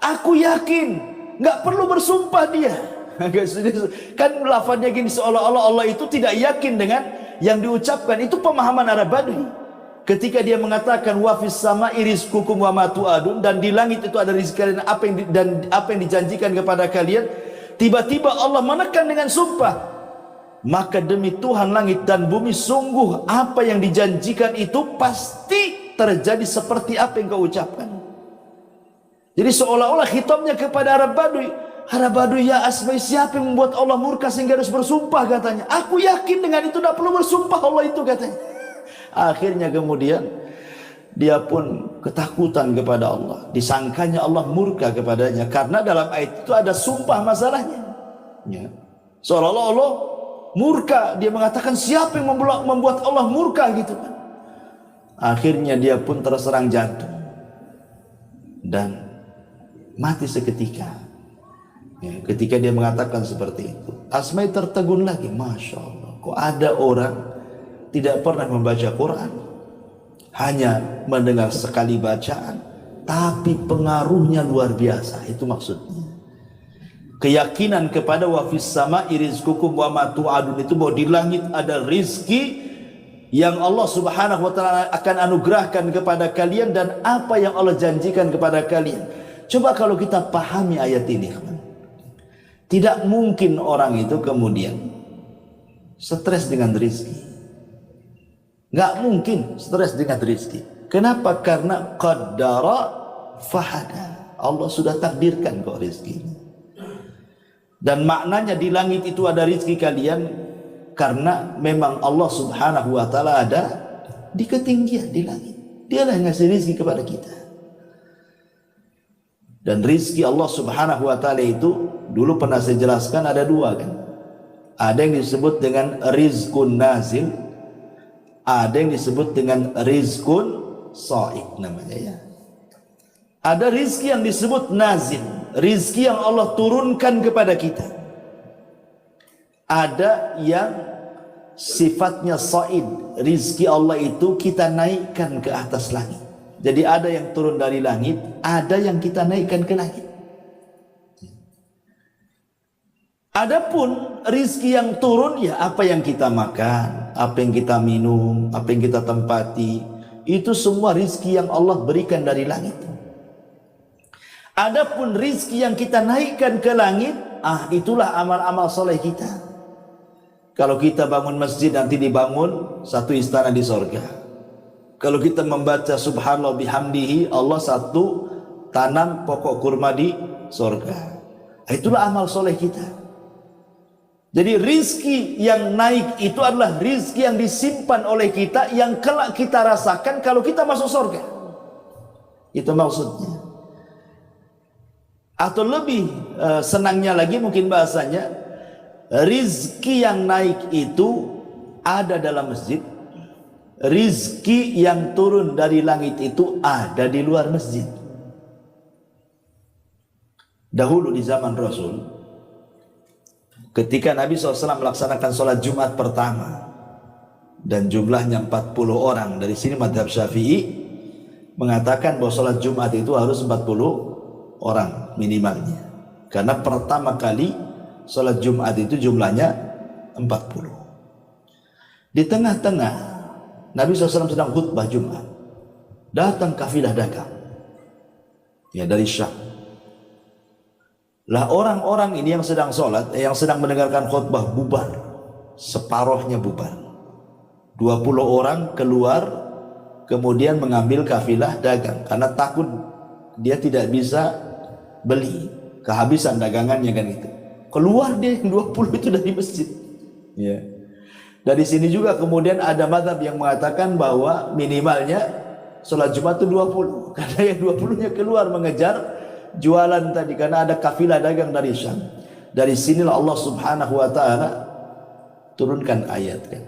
Aku yakin nggak perlu bersumpah dia. Kan lafadznya gini, seolah-olah Allah itu tidak yakin dengan yang diucapkan. Itu pemahaman Arab Badu. Ketika dia mengatakan wa fis sama'i rizqukum wa ma tu'adun, dan di langit itu ada rezeki kalian dan apa yang dijanjikan kepada kalian, tiba-tiba Allah menekan dengan sumpah, maka demi Tuhan langit dan bumi, sungguh apa yang dijanjikan itu pasti terjadi seperti apa yang kau ucapkan. Jadi seolah-olah khitabnya kepada Arab Badu. Arab Badu, ya Asma'i, siapa yang membuat Allah murka sehingga harus bersumpah, katanya. Aku yakin dengan itu, tidak perlu bersumpah Allah itu, katanya. Akhirnya kemudian dia pun ketakutan kepada Allah. Disangkanya Allah murka kepadanya karena dalam ayat itu ada sumpah masalahnya. Ya. Seolah-olah Allah murka. Dia mengatakan siapa yang membuat Allah murka gitu kan. Akhirnya dia pun terserang jantung dan mati seketika. Ya, ketika dia mengatakan seperti itu, Asma tertegun lagi. Masya Allah, kok ada orang tidak pernah membaca Quran, hanya mendengar sekali bacaan, tapi pengaruhnya luar biasa. Itu maksudnya keyakinan kepada wafis sama irizkukum wa ma tu'adun, itu bahwa di langit ada rizki yang Allah subhanahu wa ta'ala akan anugerahkan kepada kalian dan apa yang Allah janjikan kepada kalian. Coba kalau kita pahami ayat ini, tidak mungkin orang itu kemudian stres dengan rizki. Nggak mungkin stres dengan rizki. Kenapa? Karena qaddara fahada. Allah sudah takdirkan kok rizki. Dan maknanya di langit itu ada rizki kalian karena memang Allah subhanahu wa ta'ala ada di ketinggian di langit. Dialah yang ngasih rizki kepada kita. Dan rizki Allah subhanahu wa ta'ala itu dulu pernah saya jelaskan ada dua kan. Ada yang disebut dengan rizkun nazil, ada yang disebut dengan rizkun sa'id namanya ya. Ada rizki yang disebut nazil, rizki yang Allah turunkan kepada kita. Ada yang sifatnya sa'id, rizki Allah itu kita naikkan ke atas langit. Jadi ada yang turun dari langit, ada yang kita naikkan ke langit. Adapun rizki yang turun ya apa yang kita makan, apa yang kita minum, apa yang kita tempati, itu semua rizki yang Allah berikan dari langit. Adapun rizki yang kita naikkan ke langit, itulah amal-amal soleh kita. Kalau kita bangun masjid nanti dibangun satu istana di sorga. Kalau kita membaca subhanallah bihamdihi, Allah satu tanam pokok kurma di sorga. Itulah amal soleh kita. Jadi rizki yang naik itu adalah rizki yang disimpan oleh kita, yang kelak kita rasakan kalau kita masuk sorga. Itu maksudnya. Atau lebih senangnya lagi mungkin bahasanya, rizki yang naik itu ada dalam masjid. Rizki yang turun dari langit itu ada di luar masjid. Dahulu di zaman Rasul, ketika Nabi SAW melaksanakan sholat Jumat pertama dan jumlahnya 40 orang, dari sini madhab Syafi'i mengatakan bahwa sholat Jumat itu harus 40 orang minimalnya, karena pertama kali sholat Jumat itu jumlahnya 40. Di tengah-tengah Nabi SAW sedang khutbah Jumat, datang kafilah dagang ya dari Syam. Lah orang-orang ini yang sedang sholat, yang sedang mendengarkan khutbah bubar, separuhnya bubar. 20 orang keluar kemudian mengambil kafilah dagang karena takut dia tidak bisa beli, kehabisan dagangannya kan itu. Keluar dia 20 itu dari masjid. Ya. Dari sini juga kemudian ada mazhab yang mengatakan bahwa minimalnya sholat Jumat itu 20. Karena yang 20-nya keluar mengejar jualan tadi, karena ada kafilah dagang dari Syam. Dari sinilah Allah subhanahu wa ta'ala turunkan ayat kan.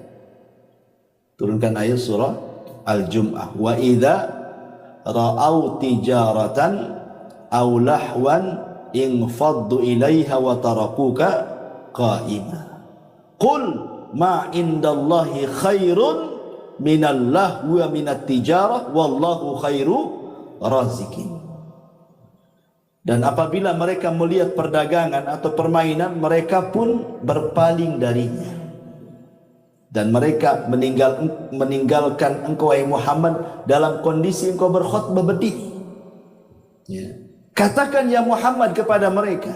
Turunkan ayat surah Al-Jum'ah. Wa idza ra'au tijaratan aw lahwan infaddu ilaiha wa tarakuka qa'ima. Qul ma indallahi khairun minallah wa minat tijarah wallahu khairu razikin. Dan apabila mereka melihat perdagangan atau permainan, mereka pun berpaling darinya. Dan mereka meninggalkan engkau wahai Muhammad dalam kondisi engkau berkhutbah berdiri. Ya. Katakan ya Muhammad kepada mereka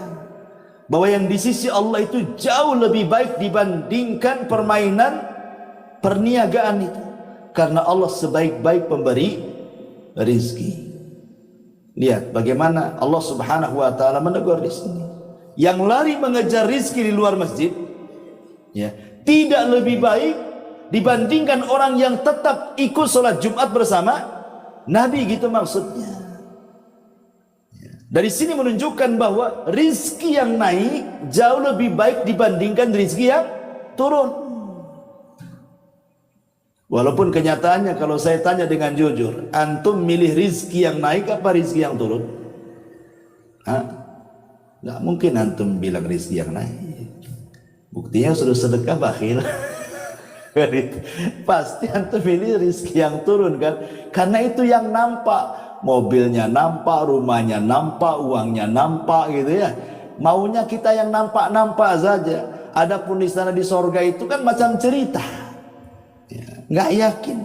bahwa yang di sisi Allah itu jauh lebih baik dibandingkan permainan perniagaan itu, karena Allah sebaik-baik pemberi rizki. Lihat bagaimana Allah subhanahu wa ta'ala menegur di sini. Yang lari mengejar rizki di luar masjid ya, tidak lebih baik dibandingkan orang yang tetap ikut sholat Jumat bersama Nabi, gitu maksudnya. Dari sini menunjukkan bahwa rizki yang naik jauh lebih baik dibandingkan rizki yang turun. Walaupun kenyataannya kalau saya tanya dengan jujur, antum milih rizki yang naik apa rizki yang turun? Nggak mungkin antum bilang rizki yang naik. Buktinya sudah sedekah bakhil. Pasti antum milih rizki yang turun kan? Karena itu yang nampak. Mobilnya nampak, rumahnya nampak, uangnya nampak gitu ya. Maunya kita yang nampak-nampak saja. Adapun di sana di sorga itu kan macam cerita. Nggak yakin.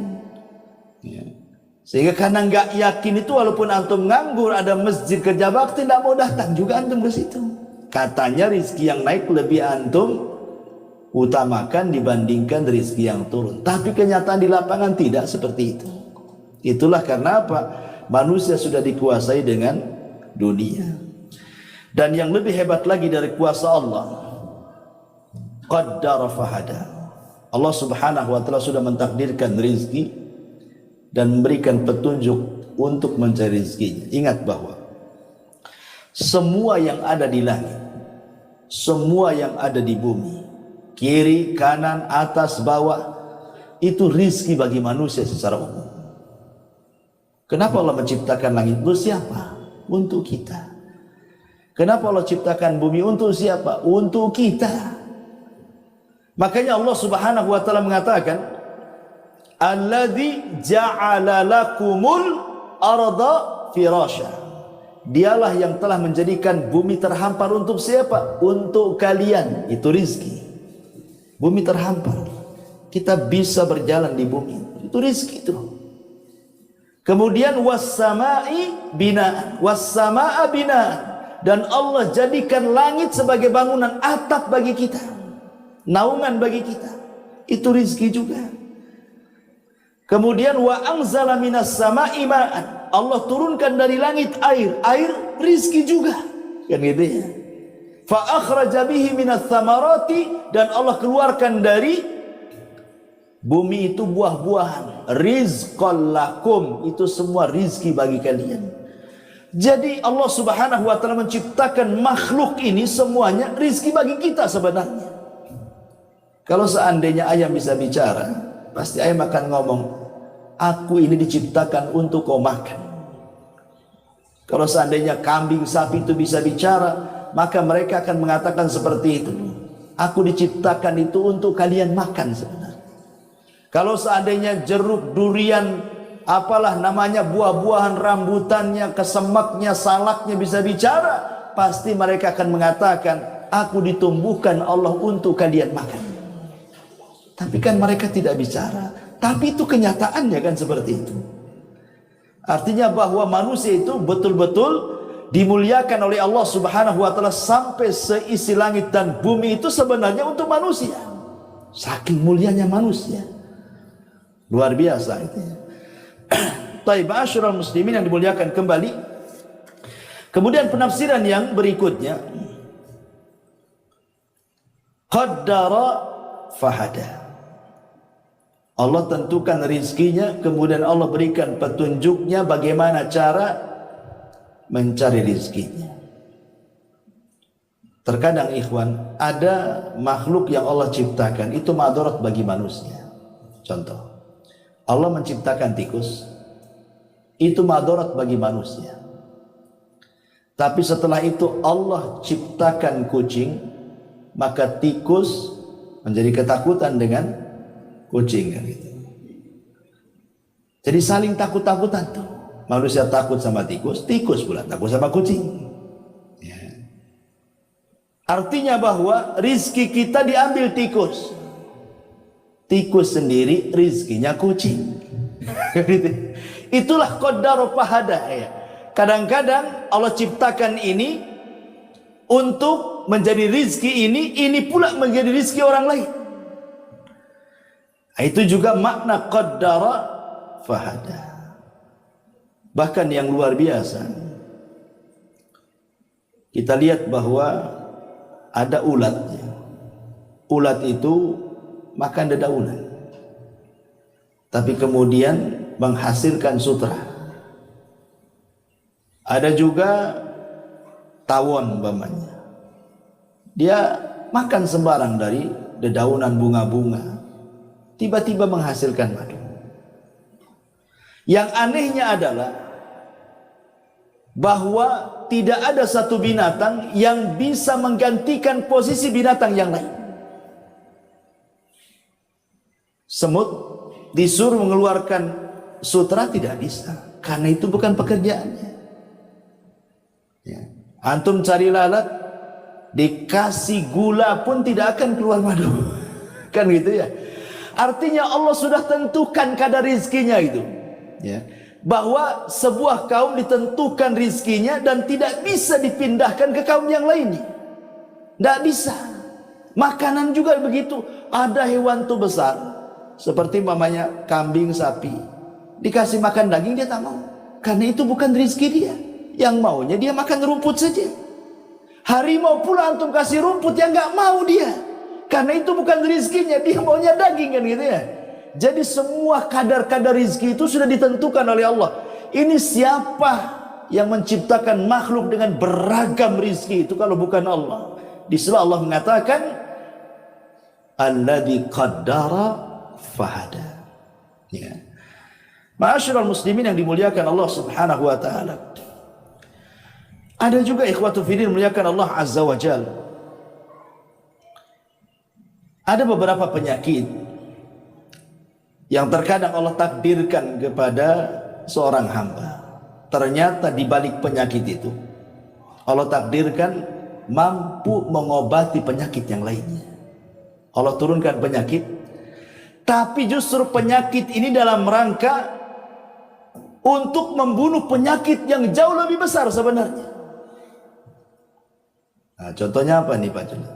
Sehingga karena nggak yakin itu, walaupun antum nganggur ada masjid kerja bakti, tidak mau datang juga antum ke situ. Katanya rizki yang naik lebih antum utamakan dibandingkan rizki yang turun. Tapi kenyataan di lapangan tidak seperti itu. Itulah karena apa? Manusia sudah dikuasai dengan dunia. Dan yang lebih hebat lagi dari kuasa Allah, qaddara fahada. Allah subhanahu wa ta'ala sudah mentakdirkan rizki dan memberikan petunjuk untuk mencari rizkinya. Ingat bahwa semua yang ada di langit, semua yang ada di bumi, kiri, kanan, atas, bawah, itu rizki bagi manusia secara umum. Kenapa Allah menciptakan langit? Untuk siapa? Untuk kita. Kenapa Allah ciptakan bumi? Untuk siapa? Untuk kita. Makanya Allah subhanahu wa ta'ala mengatakan, alladzi ja'ala lakumul arda firasya. Dialah yang telah menjadikan bumi terhampar untuk siapa? Untuk kalian. Itu rizki. Bumi terhampar, kita bisa berjalan di bumi, itu rizki itu. Kemudian was-sama'i bina'an, was-sama'a bina'an, dan Allah jadikan langit sebagai bangunan atap bagi kita, naungan bagi kita, itu rizki juga. Kemudian wa anzala minas sama'i ma'an, Allah turunkan dari langit air, air rizki juga, kan gitu ya. Fa akhraja bihi minats thamarati, dan Allah keluarkan dari bumi itu buah-buahan, rizqan lakum, itu semua rizki bagi kalian. Jadi Allah subhanahu wa ta'ala menciptakan makhluk ini semuanya rizki bagi kita sebenarnya. Kalau seandainya ayam bisa bicara, pasti ayam akan ngomong, aku ini diciptakan untuk kau makan. Kalau seandainya kambing, sapi itu bisa bicara, maka mereka akan mengatakan seperti itu, aku diciptakan itu untuk kalian makan sebenarnya. Kalau seandainya jeruk, durian, apalah namanya, buah-buahan, rambutannya, kesemaknya, salaknya bisa bicara, pasti mereka akan mengatakan, aku ditumbuhkan Allah untuk kalian makan. Tapi kan mereka tidak bicara. Tapi itu kenyataannya kan seperti itu. Artinya bahwa manusia itu betul-betul dimuliakan oleh Allah subhanahu wa ta'ala, sampai seisi langit dan bumi itu sebenarnya untuk manusia. Saking mulianya manusia, luar biasa itu. Taib asyrul muslimin yang dimuliakan kembali. Kemudian penafsiran yang berikutnya, qaddara fahada. Allah tentukan rizkinya, kemudian Allah berikan petunjuknya bagaimana cara mencari rizkinya. Terkadang ikhwan, ada makhluk yang Allah ciptakan itu madarat bagi manusia. Contoh, Allah menciptakan tikus, itu madarat bagi manusia. Tapi setelah itu Allah ciptakan kucing, maka tikus menjadi ketakutan dengan kucing kan gitu. Jadi saling takut-takutan tuh. Manusia takut sama tikus, tikus pula takut sama kucing. Ya. Artinya bahwa rizki kita diambil tikus. Tikus sendiri rizkinya kucing. Itulah qaddara fahada ya. Kadang-kadang Allah ciptakan ini untuk menjadi rizki ini pula menjadi rizki orang lain. Itu juga makna qaddara fahada. Bahkan yang luar biasa, kita lihat bahwa ada ulat. Ulat itu makan dedaunan, tapi kemudian menghasilkan sutra. Ada juga tawon umpamanya. Dia makan sembarang dari dedaunan bunga-bunga, tiba-tiba menghasilkan madu. Yang anehnya adalah bahwa tidak ada satu binatang yang bisa menggantikan posisi binatang yang lain. Semut disuruh mengeluarkan sutra tidak bisa, karena itu bukan pekerjaannya. Ya. Antum cari lalat, dikasih gula pun tidak akan keluar madu. Kan gitu ya. Artinya Allah sudah tentukan kadar rizkinya itu. Ya. Bahwa sebuah kaum ditentukan rizkinya dan tidak bisa dipindahkan ke kaum yang lainnya. Tidak bisa. Makanan juga begitu. Ada hewan tuh besar, seperti mamanya kambing, sapi, dikasih makan daging dia tak mau, karena itu bukan rizki dia. Yang maunya dia makan rumput saja. Harimau pula antum kasih rumput, yang nggak mau dia, karena itu bukan rizkinya, dia maunya daging, kan gitu ya. Jadi semua kadar-kadar rizki itu sudah ditentukan oleh Allah. Ini siapa yang menciptakan makhluk dengan beragam rizki itu kalau bukan Allah? Di sini Allah mengatakan alladzi qaddara fahada. Ya. Ma'asyiral muslimin yang dimuliakan Allah Subhanahu wa taala. Ada juga ikhwatu fillah memuliakan Allah Azza wa Jalla. Ada beberapa penyakit yang terkadang Allah takdirkan kepada seorang hamba. Ternyata di balik penyakit itu Allah takdirkan mampu mengobati penyakit yang lainnya. Allah turunkan penyakit, tapi justru penyakit ini dalam rangka untuk membunuh penyakit yang jauh lebih besar sebenarnya. Nah, contohnya apa nih Pak Juna?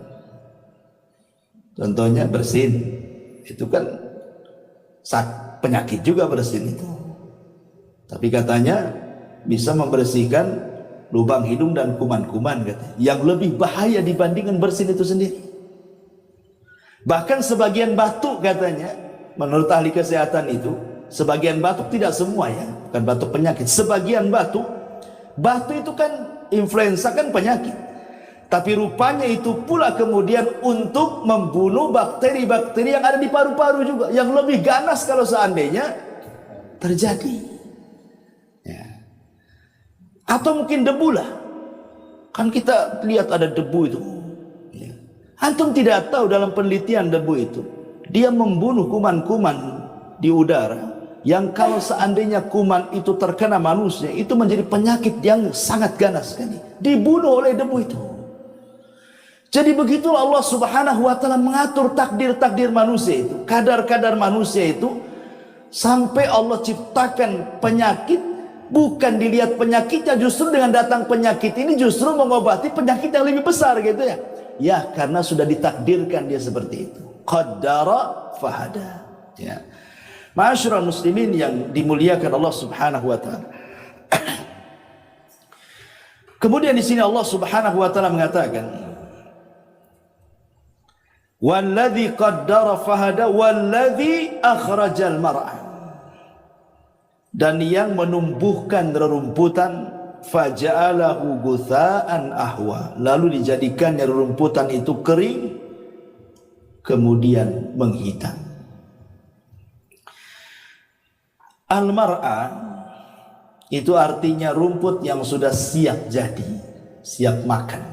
Contohnya bersin. Itu kan penyakit juga bersin itu. Tapi katanya bisa membersihkan lubang hidung dan kuman-kuman katanya, yang lebih bahaya dibandingkan bersin itu sendiri. Bahkan sebagian batuk katanya, menurut ahli kesehatan itu, sebagian batuk, tidak semua ya, bukan batuk penyakit, sebagian batuk itu kan influenza kan penyakit, tapi rupanya itu pula kemudian untuk membunuh bakteri-bakteri yang ada di paru-paru juga, yang lebih ganas kalau seandainya terjadi ya. Atau mungkin debu lah, kan kita lihat ada debu itu ya. Antum tidak tahu dalam penelitian debu itu dia membunuh kuman-kuman di udara, yang kalau seandainya kuman itu terkena manusia itu menjadi penyakit yang sangat ganas sekali, dibunuh oleh debu itu. Jadi begitulah Allah Subhanahu wa taala mengatur takdir-takdir manusia itu, kadar-kadar manusia itu, sampai Allah ciptakan penyakit, bukan dilihat penyakitnya, justru dengan datang penyakit ini justru mengobati penyakit yang lebih besar gitu ya. Ya, karena sudah ditakdirkan dia seperti itu. Qaddara fahada. Ya. Ma'asyiral muslimin yang dimuliakan Allah Subhanahu wa taala. Kemudian di sini Allah Subhanahu wa taala mengatakan, walladzi qaddara fahada walladzi akhrajal mar'a. Dan yang menumbuhkan rerumputan, faja'alahu gutha'an ahwa, lalu dijadikannya rerumputan itu kering kemudian menghitam. Al-mar'a itu artinya rumput yang sudah siap jadi, siap makan.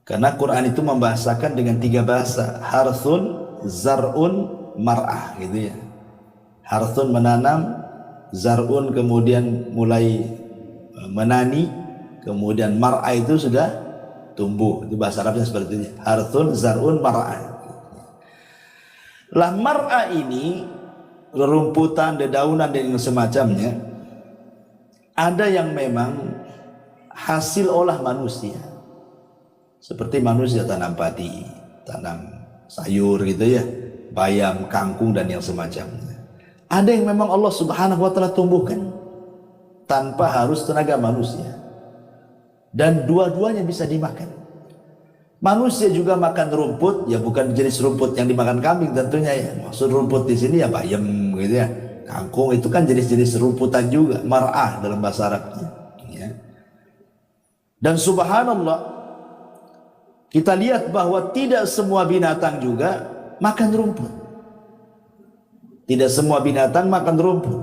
Karena Quran itu membahasakan dengan 3 bahasa, harthun, zar'un, mar'ah gitu ya. Harthun menanam, zar'un kemudian mulai menani, kemudian mar'ah itu sudah tumbuh. Itu bahasa Arabnya seperti ini. Harthun, zar'un, mar'ah. Lah mar'ah ini rerumputan, dedaunan dan yang semacamnya, ada yang memang hasil olah manusia. Seperti manusia tanam padi, tanam sayur gitu ya, bayam, kangkung dan yang semacamnya. Ada yang memang Allah Subhanahu wa taala tumbuhkan tanpa harus tenaga manusia, dan dua-duanya bisa dimakan. Manusia juga makan rumput, ya bukan jenis rumput yang dimakan kambing tentunya ya. Maksud rumput di sini ya bayam gitu ya. Kangkung itu kan jenis-jenis rumputan juga, mar'ah dalam bahasa Arabnya. Dan subhanallah, kita lihat bahwa tidak semua binatang juga makan rumput. Tidak semua binatang makan rumput.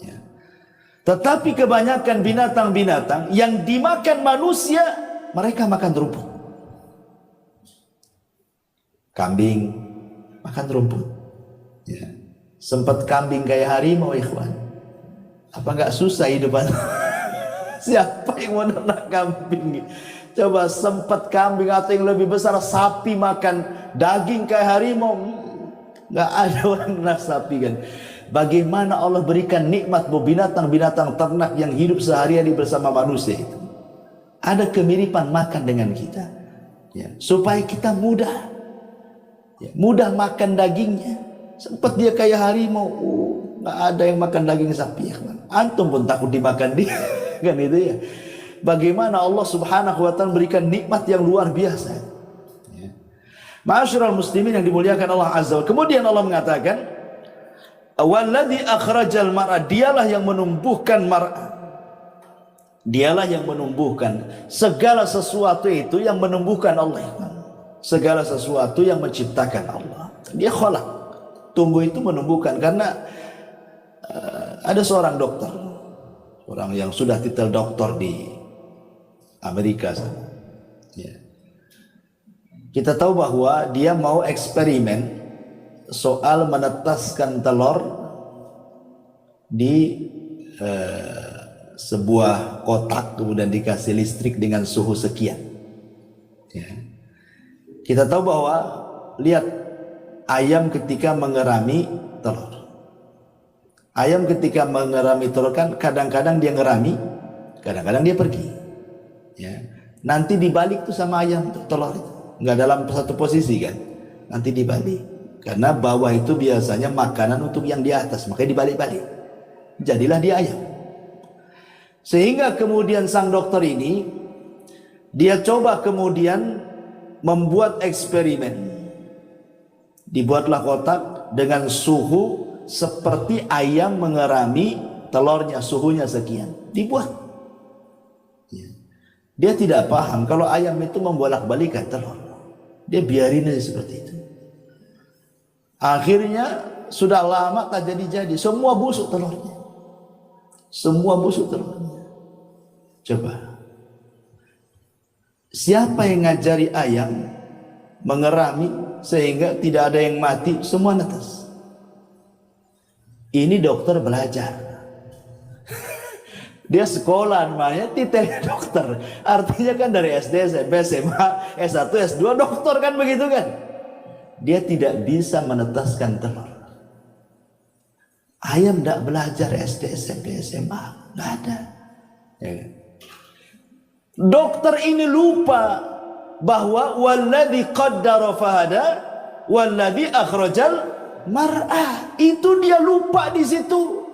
Ya. Tetapi kebanyakan binatang-binatang yang dimakan manusia, mereka makan rumput. Kambing makan rumput. Ya. Sempat kambing kayak harimau, ikhwan. Apa nggak susah hidupan? Siapa yang mau ternak kambing? Coba sempat kambing atau yang lebih besar sapi makan daging kayak harimau. Nggak ada orang ternak sapi kan. Bagaimana Allah berikan nikmat buat binatang-binatang ternak yang hidup sehari-hari bersama manusia itu. Ada kemiripan makan dengan kita. Ya, supaya kita mudah. Ya, mudah makan dagingnya. Sempat dia kayak harimau. Nggak ada yang makan daging sapi. Ya, antum pun takut dimakan dia. Kan itu ya. Bagaimana Allah Subhanahu wa taala berikan nikmat yang luar biasa. Ya. Ma'asyiral muslimin yang dimuliakan Allah Azza wa Jalla. Kemudian Allah mengatakan, "Walladzi akhrajal mar'a", dialah yang menumbuhkan mar'a. Dialah yang menumbuhkan segala sesuatu itu yang menumbuhkan Allah. Segala sesuatu yang menciptakan Allah. Dia khalaq. Tumbuh itu menumbuhkan karena ada seorang dokter, orang yang sudah titel doktor di Amerika sana. Ya. Kita tahu bahwa dia mau eksperimen soal menetaskan telur di sebuah kotak, kemudian dikasih listrik dengan suhu sekian. Ya. Kita tahu bahwa lihat ayam ketika mengerami telur. Ayam ketika mengerami telur kan kadang-kadang dia ngerami, kadang-kadang dia pergi. Ya. Nanti dibalik tuh sama ayam tuh, telur itu. Nggak dalam satu posisi kan. Nanti dibalik. Karena bawah itu biasanya makanan untuk yang di atas, makanya dibalik-balik. Jadilah dia ayam. Sehingga kemudian sang dokter ini dia coba kemudian membuat eksperimen. Dibuatlah kotak dengan suhu seperti ayam mengerami telurnya, suhunya sekian. Dibuat. Dia tidak paham kalau ayam itu membolak-balikan telur. Dia biarin aja seperti itu. Akhirnya sudah lama tak jadi-jadi. Semua busuk telurnya. Semua busuk telurnya. Coba. Siapa yang ngajari ayam mengerami sehingga tidak ada yang mati, semua netes? Ini dokter belajar. Dia sekolah namanya titelnya dokter. Artinya kan dari SD, SMP, SMA, S1, S2 dokter kan begitu kan. Dia tidak bisa menetaskan telur. Ayam tidak belajar SD, SMP, SMA. Tidak ada. Ya. Dokter ini lupa bahwa walladzi qaddara fahada walladzi akhrajal mar'ah. Itu dia lupa di situ.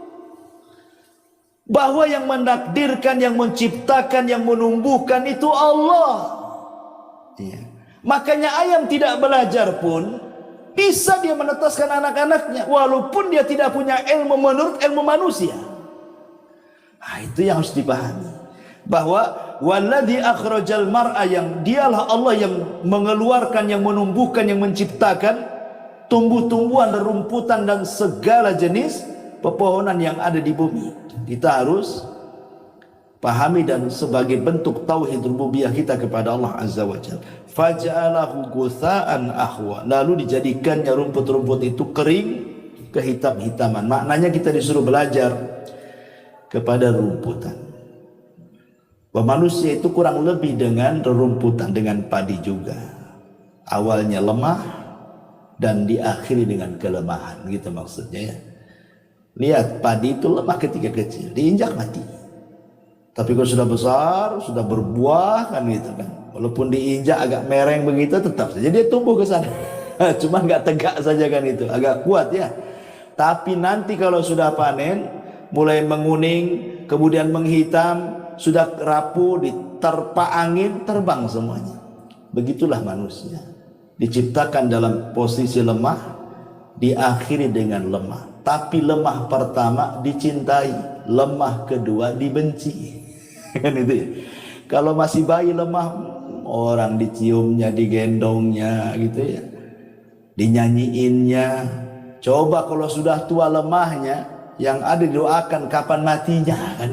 Bahwa yang menakdirkan, yang menciptakan, yang menumbuhkan itu Allah. Ya. Makanya ayam tidak belajar pun bisa dia menetaskan anak-anaknya walaupun dia tidak punya ilmu menurut ilmu manusia. Nah, itu yang harus dipahami. Bahwa walladzi akhrajal mar'a, yang dialah Allah yang mengeluarkan, yang menumbuhkan, yang menciptakan tumbuh-tumbuhan, rumputan dan segala jenis pepohonan yang ada di bumi. Kita harus pahami dan sebagai bentuk tauhid rububiyah kita kepada Allah Azza wa Jalla. Faja'alahu gutha'an ahwa, lalu dijadikannya rumput-rumput itu kering kehitam-hitaman. Maknanya kita disuruh belajar kepada rumputan. Bahwa manusia itu kurang lebih dengan rerumputan, dengan padi juga. Awalnya lemah dan diakhiri dengan kelemahan, gitu maksudnya ya. Lihat, padi itu lemah ketika kecil, diinjak mati. Tapi kalau sudah besar, sudah berbuah kan gitu kan. Walaupun diinjak agak mereng begitu, tetap saja dia tumbuh ke sana. Cuma nggak tegak saja kan itu, agak kuat ya. Tapi nanti kalau sudah panen, mulai menguning, kemudian menghitam, sudah rapuh, diterpa angin, terbang semuanya. Begitulah manusia. Diciptakan dalam posisi lemah, diakhiri dengan lemah. Tapi lemah pertama dicintai, lemah kedua dibenci. Kan itu ya. Kalau masih bayi lemah, orang diciumnya, digendongnya gitu ya, dinyanyiinnya. Coba kalau sudah tua lemahnya, yang ada didoakan kapan matinya kan.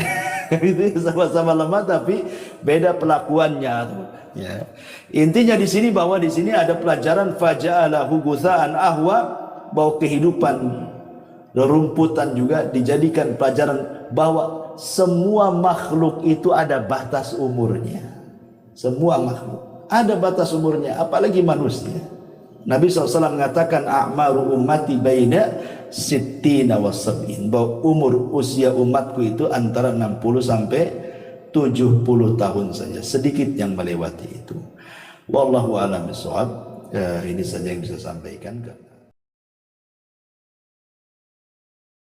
Itu sama-sama lemah tapi beda pelakuannya tuh. Ya. Intinya di sini bahwa di sini ada pelajaran faja'alahu gutsa'an ahwa, bahwa kehidupan rerumputan juga dijadikan pelajaran bahwa semua makhluk itu ada batas umurnya. Semua makhluk ada batas umurnya, apalagi manusia. Nabi SAW mengatakan a'maru ummati baina sittina wa sab'in, bahwa umur usia umatku itu antara 60 sampai 70 tahun saja, sedikit yang melewati itu. Wallahu a'lam bishawab. Ini saja yang bisa sampaikan.